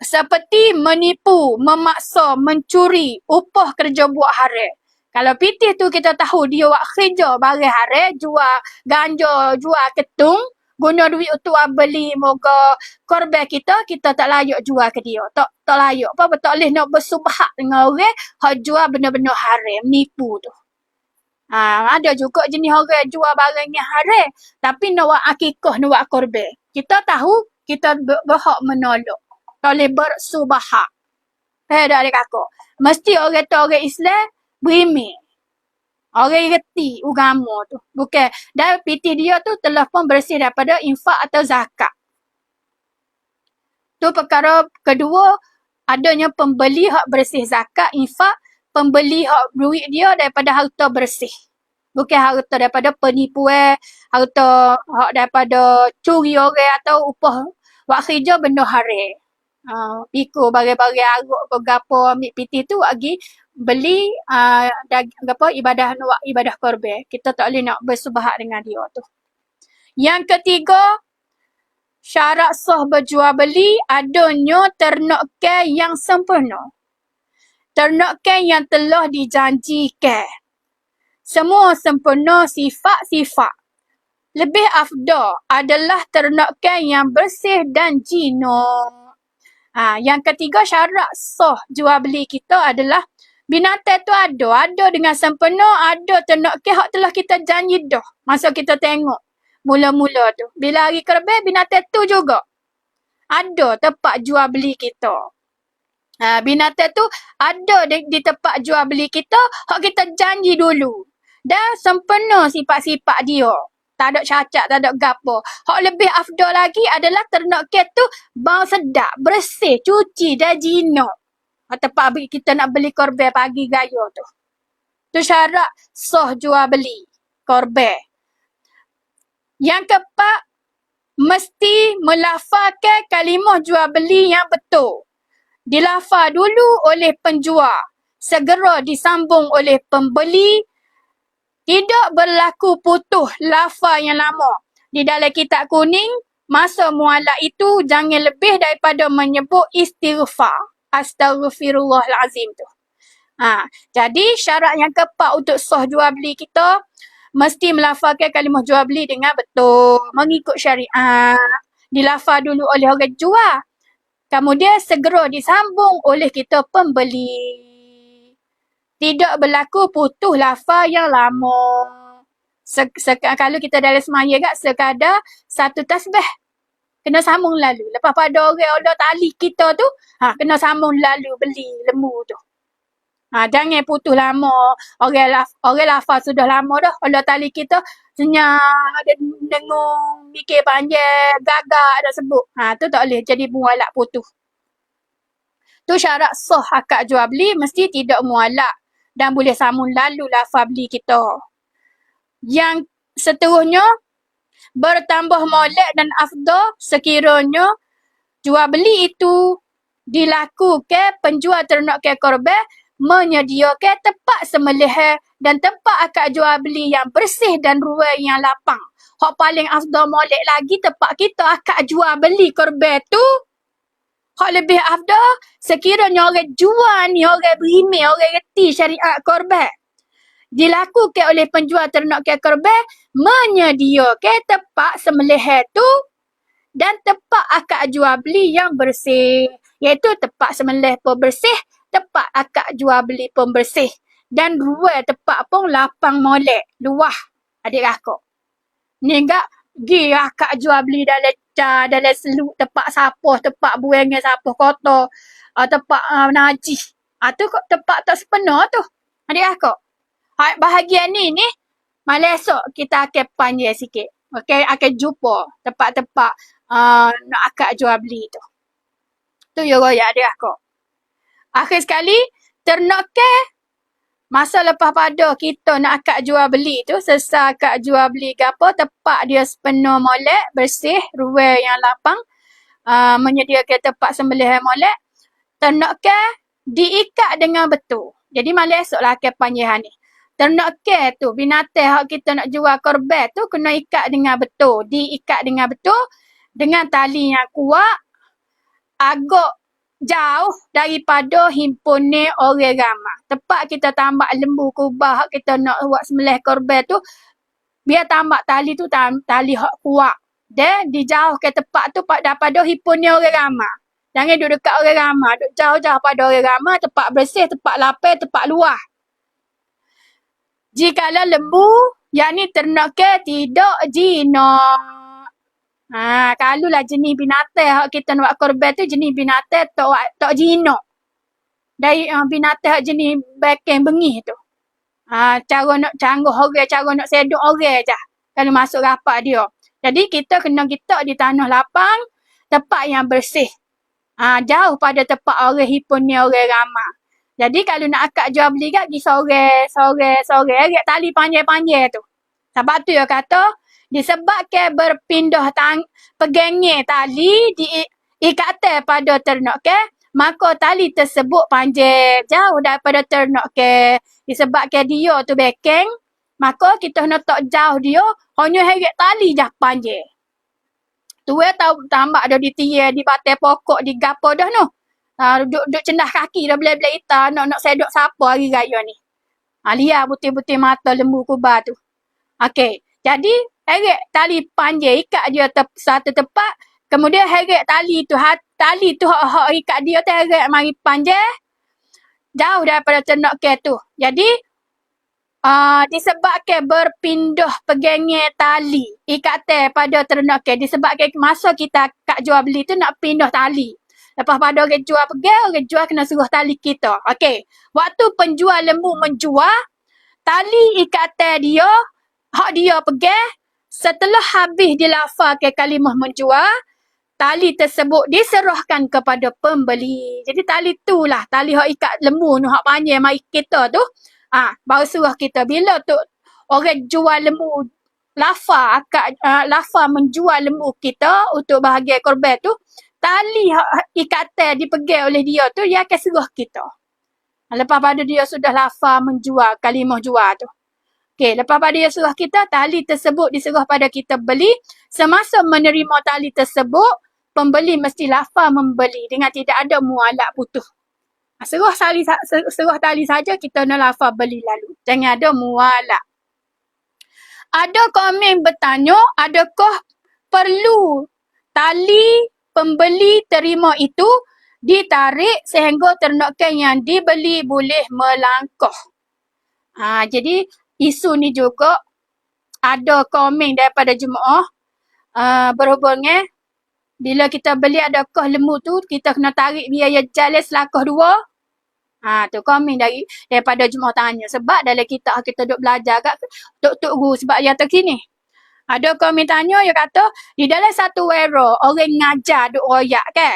Seperti menipu, memaksa, mencuri, upah kerja buat haram. Kalau pitih tu kita tahu dia buat kerja barang haram, jual ganja, jual ketung, guna duit untuk beli moga korban kita tak layak jual ke dia. Tak layak. Apa tak boleh nak bersubhat dengan orang hak jual benda-benda haram, nipu tu. Ada juga jenis orang jual barang yang haram, tapi nak buat akikah, nak buat korban. Kita tahu, kita berhak menolak. Tak boleh bersubhat. Dah adik kakak. Mesti orang tu orang Islam beriman. Orang reti agama tu. Bukan. Dan piti dia tu telah pun bersih daripada infak atau zakat. Tu perkara kedua, adanya pembeli hak bersih zakat, infak, pembeli hak duit dia daripada harta bersih. Bukan harta daripada penipuan, harta hak daripada curi orang atau upah buat kerja benda haram. Pikul barang-barang arak ke gapo ambil piti tu lagi beli ibadah korban. Kita tak boleh nak bersubhat dengan dia tu. Yang ketiga, Syarat sah berjual beli adanya ternak ke yang sempurna. Ternak ke yang telah dijanjikan. Semua sempurna sifat-sifat. Lebih afdal adalah ternak ke yang bersih dan jinak. Yang ketiga syarat sah jual beli kita adalah binatang tu ada dengan sempurna, ada ternak ke hak telah kita janji dah masa kita tengok mula-mula tu. Bila hari kerbau binatang tu juga ada tempat jual beli kita. Binatang tu ada di tempat jual beli kita hak kita janji dulu. Dan sempurna sifat-sifat dia. Tak ada cacat, tak ada gapo. Hak lebih afdal lagi adalah ternak cat tu bau sedap, bersih, cuci dan jinak. Tempat kita nak beli korban pagi raya tu. Tu syarat sah jual beli korban. Yang keempat, mesti melafazkan kalimah jual beli yang betul. Dilafaz dulu oleh penjual. Segera disambung oleh pembeli. Tidak berlaku putus lafaz yang lama. Di dalam kitab kuning, masa mualaf itu jangan lebih daripada menyebut istighfar. Astaghfirullahalazim tu. Jadi syarat yang keempat untuk sah jual beli kita, mesti melafazkan kalimah jual beli dengan betul. Mengikut syariat. Dilafaz dulu oleh orang jual. Kemudian segera disambung oleh kita pembeli. Tidak berlaku putus lafaz yang lama. Kalau kita dalam semaya kat sekadar satu tasbih. Kena sambung lalu. Lepas pada orang ada tali kita tu, kena sambung lalu beli lembu tu. Jangan putus lama. Orang lafaz sudah lama dah. Ada tali kita senyap, ada dengung, mikir panjang, gagak dah sebut. Tu tak boleh jadi mualaf putus. Tu syarat sah akad jual beli mesti tidak mualaf. Dan boleh sambung lalu lafaz beli kita. Yang seterusnya, bertambah molek dan afdal sekiranya jual beli itu dilakukan penjual ternak ke korban menyediakan tempat sembelihan dan tempat akad jual beli yang bersih dan ruang yang lapang. Hak paling afdal molek lagi tempat kita akad jual beli korban tu. Hak lebih afdal sekiranya orang jual ni, orang berimeh, orang reti syariat korban. Dilakukan oleh penjual ternak ke korban menyediakan tempat sembelihan tu dan tempat akad jual beli yang bersih. Iaitu tempat sembelih pun bersih, tempat akad jual beli pun bersih. Dan ruang tempat pun lapang molek, luah adik kakak. Ni enggak pergi akad jual beli dalam seluk, tempat sapuh, tempat buangan sapuh kotor, tempat najis. Tu tempat tak sepenuh tu. Adik kakak. Bahagian ni, malam esok kita akan panggil sikit. Okay, akan jumpa tempat-tempat nak akad jual beli tu. Tu ya royak adik kakak. Akhir sekali, ternak ke masa lepas pada kita nak akad jual beli tu, selesai akad jual beli ke apa, tempat dia sepenuh molek, bersih, ruang yang lapang, menyediakan tempat sembelihan molek, ternak ke diikat dengan betul. Jadi malam esok lah akan panggil ni. Ternak ke tu, binatang hak kita nak jual korban tu, kena ikat dengan betul. Diikat dengan betul, dengan tali yang kuat, agak jauh daripada himpunan orang ramai. Tempat kita tambak lembu kubah hak kita nak buat sembelih korban tu, biar tambak tali tu tali hak kuat. Dan dijauhkan tempat tu daripada himpunan orang ramai. Jangan duduk dekat orang ramai, duduk jauh-jauh pada orang ramai, tempat bersih, tempat lapar, tempat luas. Jikalau lembu, yakni ternak ke tidak jinak. Kalau lah jenis binatang hak kita nak buat korban tu jenis binatang tak jinak. Dari binatang hak jenis bekeng bengih tu. Cara nak canggah orang, cara nak seduk orang je. Kalau masuk rapat dia. Jadi kita kena gitak di tanah lapang, tempat yang bersih. Jauh pada tempat orang himpunan orang ramai. Jadi kalau nak akad jual beli kat, pergi sore, agak tali panjang-panjang tu. Sebab tu dia kata, disebabkan berpindah pegangnya tali diikatan pada ternak ke, maka tali tersebut panjang jauh daripada ternak ke. Disebabkan dia tu bekeng, maka kita nak tak jauh dia, hanya agak tali je panjang. Tua tahu tambak dah ditia di batai pokok di gapo dah no. Duk cendah kaki dah belai-belai ita nak sedok siapa hari raya ni. Liar putih-putih mata lembu kubah tu. Okey. Jadi heret tali panjang ikat dia satu tempat. Kemudian heret tali tu hak ikat dia tu heret mari panjang. Jauh daripada ternak ke tu. Jadi disebabkan berpindah pegangnya tali ikatan pada ternak ke. Disebabkan masa kita kat jual beli tu nak pindah tali. Lepas pada orang jual pegang, orang jual kena suruh tali kita. Okey. Waktu penjual lembu menjual, tali ikatan dia, hak dia pegang, setelah habis dilafalkan kalimah menjual, tali tersebut diserahkan kepada pembeli. Jadi tali tu lah, tali hak ikat lembu tu, hak panjang mai kita tu, baru suruh kita. Bila tu orang jual lembu, lafal menjual lembu kita untuk bahagian korban tu, tali ikatan dipegang oleh dia tu, dia akan suruh kita. Lepas pada dia sudah lafal menjual, kalimah jual tu. Okey, lepas pada dia suruh kita, tali tersebut disuruh pada kita beli. Semasa menerima tali tersebut, pembeli mesti lafal membeli dengan tidak ada mualak putus. Suruh tali saja, kita nak lafal beli lalu. Jangan ada mualak. Ada komen bertanya, adakah perlu tali pembeli terima itu ditarik sehingga ternakan yang dibeli boleh melangkah. Jadi isu ni juga ada komen daripada jemaah berhubungnya bila kita beli adakah lembu tu kita kena tarik biaya jalan selangkah 2. Tu komen daripada jemaah tanya. Sebab dalam kita duk belajar kat tok-tok guru sebab yang terkini. Ada komen tanya, dia kata, di dalam satu era, orang ngajar duk royak kan?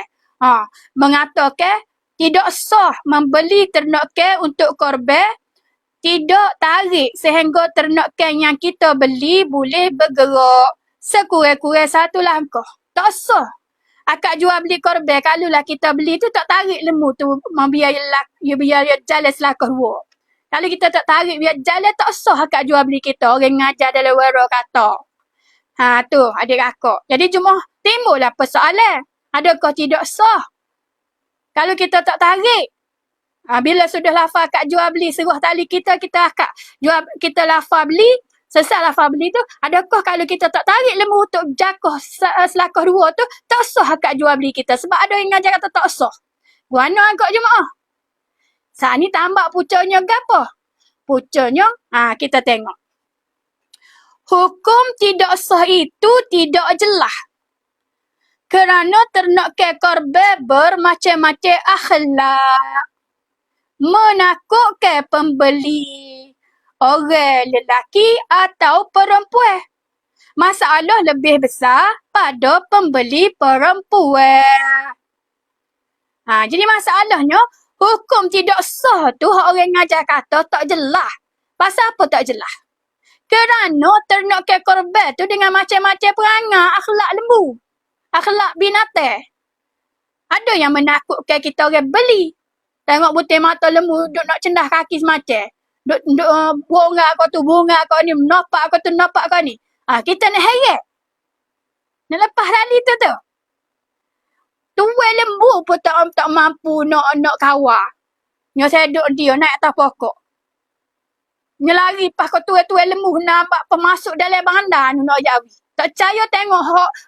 Mengatakan, tidak sah membeli ternakan untuk korban, tidak tarik sehingga ternakan yang kita beli boleh bergerak sekurang-kurang 1 langkah. Tak sah. Akak jual beli korban, kalaulah kita beli tu tak tarik lembu tu, biar jalan selangkah 2. Kalau kita tak tarik biar jalan, tak sah akak jual beli kita. Orang ngajar dalam era kata. Tu adik kakak. Jadi cuma timbullah persoalan. Adakah tidak sah? Kalau kita tak tarik. Bila sudah lafal kat jual beli, suruh tali kita akak jual, kita lafal beli. Selesai lafal beli tu, adakah kalau kita tak tarik lembu untuk jakoh selangkah 2 tu, tak sah akak jual beli kita. Sebab ada yang ngajar kata tak sah. Guana agak jemaah. Saat ni tambah pucanya apa? Pucanya, kita tengok. Hukum tidak sah itu tidak jelas. Kerana ternakan korban bermacam-macam akhlak. Menakutkan pembeli. Orang lelaki atau perempuan. Masalah lebih besar pada pembeli perempuan. Jadi masalahnya, hukum tidak sah tu orang ngajar kata tak jelas. Pasal apa tak jelas? Kerana ternakan korban tu dengan macam-macam perangai akhlak lembu. Akhlak binatang. Ada yang menakutkan kita orang beli. Tengok butir mata lembu duk nak cendah kaki semacam. Duk bunga kau ni, nampak kau ni. Kita nak heret. Nak lepas tali tu. Tuai lembu pun tak mampu nak kawal. Yang sedok dia naik atas pokok. Dia lari pas kau tuai lembu nampak pemasuk dalam bandar ni nak jawi. Tak percaya tengok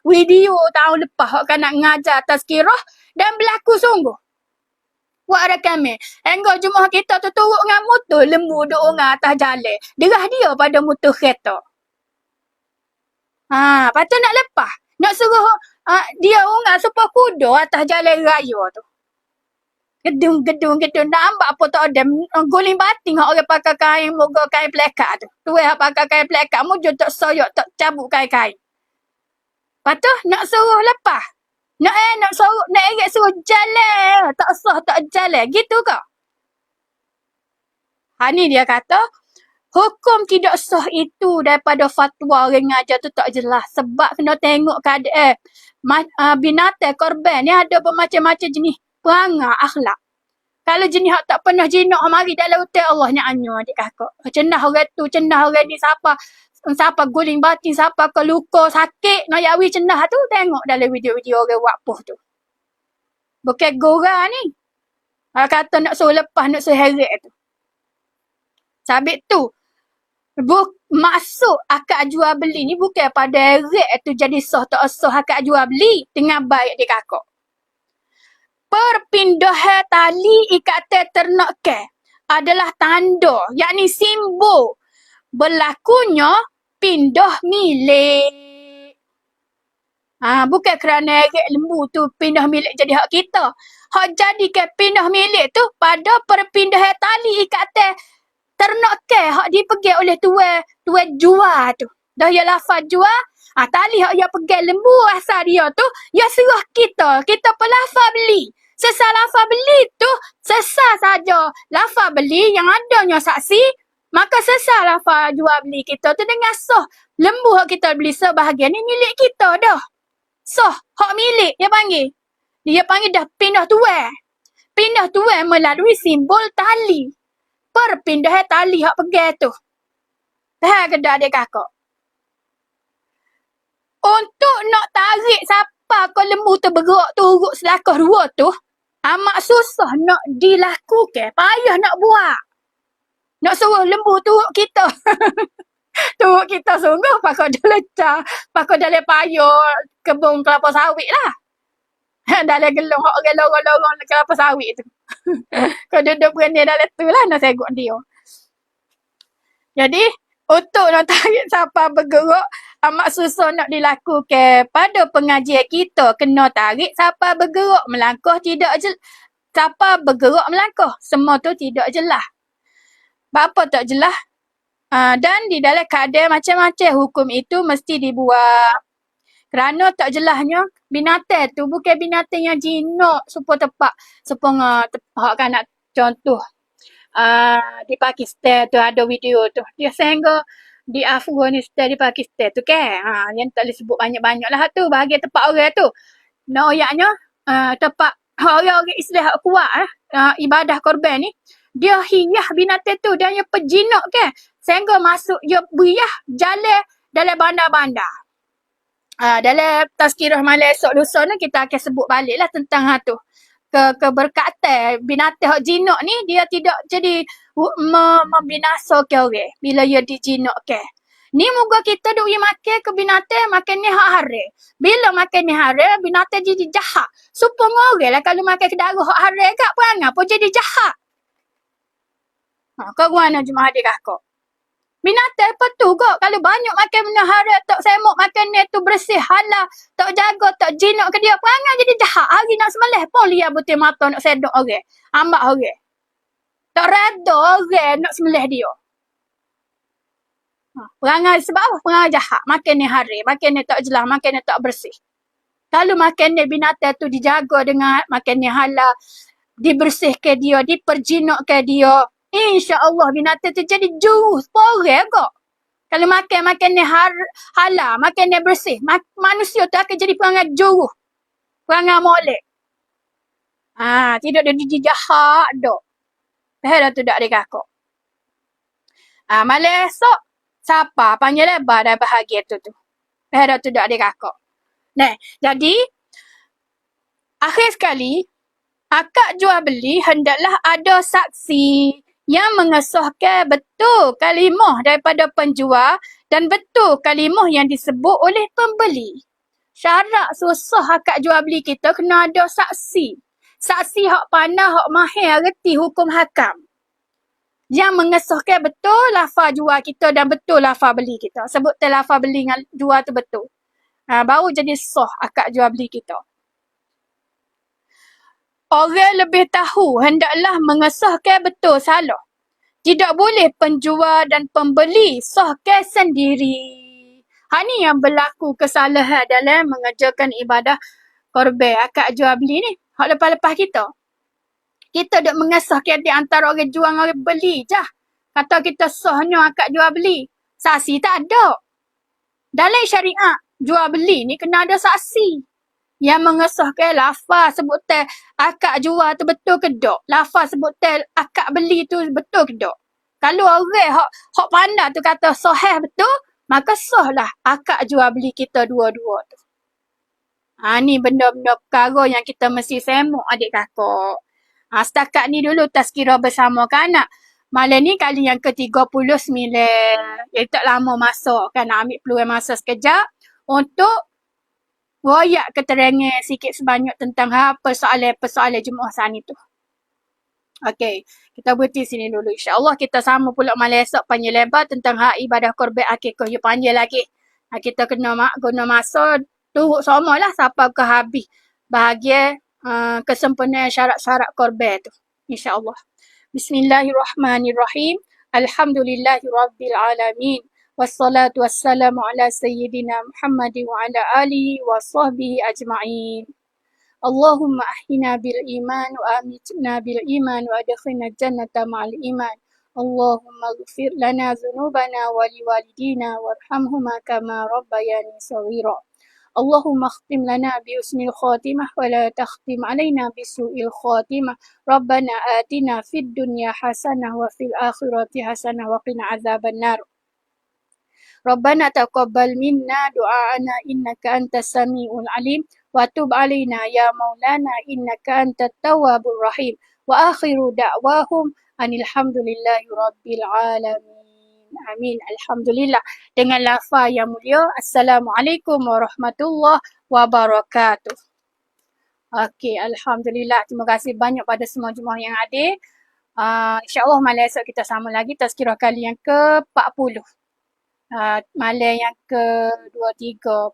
video tahun lepas hak nak ngajar tazkirah dan berlaku sungguh. Buat rekaman. Hingga jemaah kita tu turut dengan motor lembu duk orang atas jalan. Derah dia pada motor kereta. Patut nak lepas. Nak suruh dia orang supaya kuda atas jalan raya tu. Gedung. Nampak apa tak ada. Guling bating orang pakai kain, moga kain plekat tu. Tu yang pakai kain plekat, mujur tak soyok, tak cabut kain-kain. Lepas tu, nak suruh lepas. Nak suruh jalan. Tak sah, tak jalan. Gitu ke? Ni dia kata, hukum tidak sah itu daripada fatwa orang ngajar tu tak jelas. Sebab kena tengok keadaan. Binatang korban ni ada bermacam-macam jenis perangai akhlak. Kalau jenis hak tak pernah jinak mari dalam hutan Allah ni anyo adik kakak. Cendah orang tu, cendah orang ni siapa siapa guling batin, siapa ke luka sakit, nak yawi cenah tu, tengok dalam video-video orang buat post tu. Bukan gorang ni. Kata nak suruh lepas, nak suruh heret tu. Sabit tu, masuk akad jual beli ni bukan pada heret tu jadi sah tak sah akad jual beli dengan baik dia kakak. Perpindahan tali ikatan ternak ke adalah tanda, yakni simbol berlakunya pindah milik. Bukan kerana heret lembu tu pindah milik jadi hak kita. Hak jadikan pindah milik tu pada perpindahan tali ikatan ternak ke hak dipegang oleh tuan jual tu. Dah ya lafaz jual, tali hak ya pegang lembu asal dia tu, ya serah kita. Kita pun lafaz beli. Sesal lafaz beli tu, sesal saja lafaz beli yang adanya saksi, maka sesal lafaz jual beli kita tu dengan sah. Lembu hak kita beli sebahagian ni milik kita dah. Sah, hak milik dia panggil. Dia panggil dah pindah tuan. Pindah tuan melalui simbol tali. Perpindahan tali hak pegang tu. Dah kedak dia kakak. Untuk nak tarik siapa ke lembu tu bergerak turut selakah dua tu, amat susah nak dilakukan. Payah nak buat. Nak suruh lembu turut kita. Turut kita sungguh pakai lecah. Pakai dalam payah kebun kelapa sawit lah. Dalam gelong hak orang lorong-lorong kelapa sawit tu. Kau duduk berani dalam tu lah nak segok dia. Jadi, untuk nak tarik siapa bergerak, amat susah nak dilakukan. Pada pengajian kita, kena tarik siapa bergerak melangkah tidak jelas. Siapa bergerak melangkah. Semua tu tidak jelas. Bapa tak jelas. Dan di dalam keadaan macam-macam hukum itu mesti dibuat. Kerana tak jelasnya binatang tu bukan binatang yang jinak supaya tepat. Supaya tepat kan nak contoh. Di Pakistan tu ada video tu. Dia sehingga di Afghanistan di Pakistan tu kan. Yang tak boleh sebut banyak-banyak lah tu. Bahagian tempat orang tu. Noyaknya tempat orang-orang Islam kuat ibadah korban ni. Dia hiyah binatang tu. Dia hanya pejinak kan. Sehingga masuk dia beriah jalan dalam bandar-bandar. Dalam tazkirah malam esok lusa ni kita akan sebut balik lah tentang tu. Keberkatan binatang hak jinak ni dia tidak jadi membinasakan orang bila dia dijinakkan. Ni moga kita duk makan ke binatang makan ni hak haram. Bila makan ni haram binatang jadi jahat. Supaya orang lah kalau makan ke darah hak haram kat perangai pun jadi jahat. Kau mana jemaah adik kakak? Binatang apa tu kok? Kalau banyak makan benda haram, tak semok makan ni tu bersih, halal, tak jaga, tak jinak ke dia, perangai jadi jahat. Hari nak sembelih pun lihat butir mata nak sedok orang. Ambak orang. Tak reda orang nak sembelih dia. Perangai sebab apa? Perangai jahat. Makan ni haram, makan ni tak jelas, makan ni tak bersih. Kalau makan ni binatang tu dijaga dengan makan ni halal, dibersihkan dia, diperjinakkan dia, InsyaAllah binatang tu jadi jurus porel kok. Kalau makan ni halal, makan ni bersih, manusia tu akan jadi perangai jurus. Perangai molek. Tidak ada jijik jahat dok. Dah tu dak dia kakak. Malam esok, siapa panggil lebar dah bahagia tu. Dah tu dak dia kakak. Nah, jadi, akhir sekali, akad jual beli hendaklah ada saksi yang mengesahkan betul kalimah daripada penjual dan betul kalimah yang disebut oleh pembeli. Syarat susah akad jual beli kita kena ada saksi. Saksi hak pandai, hak mahir, reti hukum hakam. Yang mengesahkan betul lafaz jual kita dan betul lafaz beli kita. Sebut lafaz beli dengan jual tu betul. Baru jadi sah akad jual beli kita. Orang lebih tahu hendaklah mengesahkan betul salah. Tidak boleh penjual dan pembeli sahkan sendiri. Ni yang berlaku kesalahan dalam mengerjakan ibadah korban akad jual beli ni. Hak lepas-lepas kita. Kita dak mengesahkan di antara orang jual dengan orang beli je. Kata kita sahnya akad jual beli. Saksi tak ada. Dalam syariat jual beli ni kena ada saksi. Yang mengesahkan lafaz sebutan akad jual tu betul ke tak? Lafaz sebutan akad beli tu betul ke tak? Kalau orang hak pandai tu kata sahih betul, maka sahlah akad jual beli kita dua-dua tu. Ni benda-benda perkara yang kita mesti semok adik kakak. Setakat ni dulu tazkirah bersama kanak. Malam ni kali yang ke-39. Tak lama masa kan, nak ambil peluang masa sekejap untuk royak keterangan sikit sebanyak tentang persoalan-persoalan Jumaat Sani tu. Okey, kita berhenti sini dulu. InsyaAllah kita sama pula malam esok panjang lebar tentang hak ibadah korban akikah. Ya panjang lagi. Kita kena guna masa turut sama lah sampai ke habis bahagian kesempurnaan syarat-syarat korban tu. InsyaAllah. Bismillahirrahmanirrahim. Alhamdulillahirrabbilalamin. Wassalatu wassalamu ala sayyidina Muhammadin wa ala alihi wa sahbihi ajma'in. Allahumma ahyina bil iman wa amitna bil iman wa adkhilna jannata ma'al iman. Allahumma ighfir lana dhunubana wa liwalidina warhamhuma kama rabbayani shaghira. Allahumma akhtim lana bi husnil khatimah wa la takhtim alaina bi su'il khatimah. Rabbana atina fid dunya hasanah wa fil akhirati hasanah wa qina adzaban nar. Rabbana taqabbal minna du'aana innaka antas samiul alim wa tub alaina ya maulana innaka antat tawwabur rahim. Wa akhiru da'wahum anilhamdulillahi rabbil alamin. Amin. Alhamdulillah. Dengan lafaz yang mulia. Assalamualaikum warahmatullahi wabarakatuh. Okey, Alhamdulillah. Terima kasih banyak pada semua jemaah yang hadir. InsyaAllah malam esok kita sama lagi tazkirah kali yang ke-40. Malam yang ke-23, 4.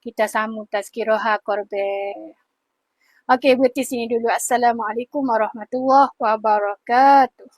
Kita sambung tazkirah korban. Okey, berhenti sini dulu. Assalamualaikum warahmatullahi wabarakatuh.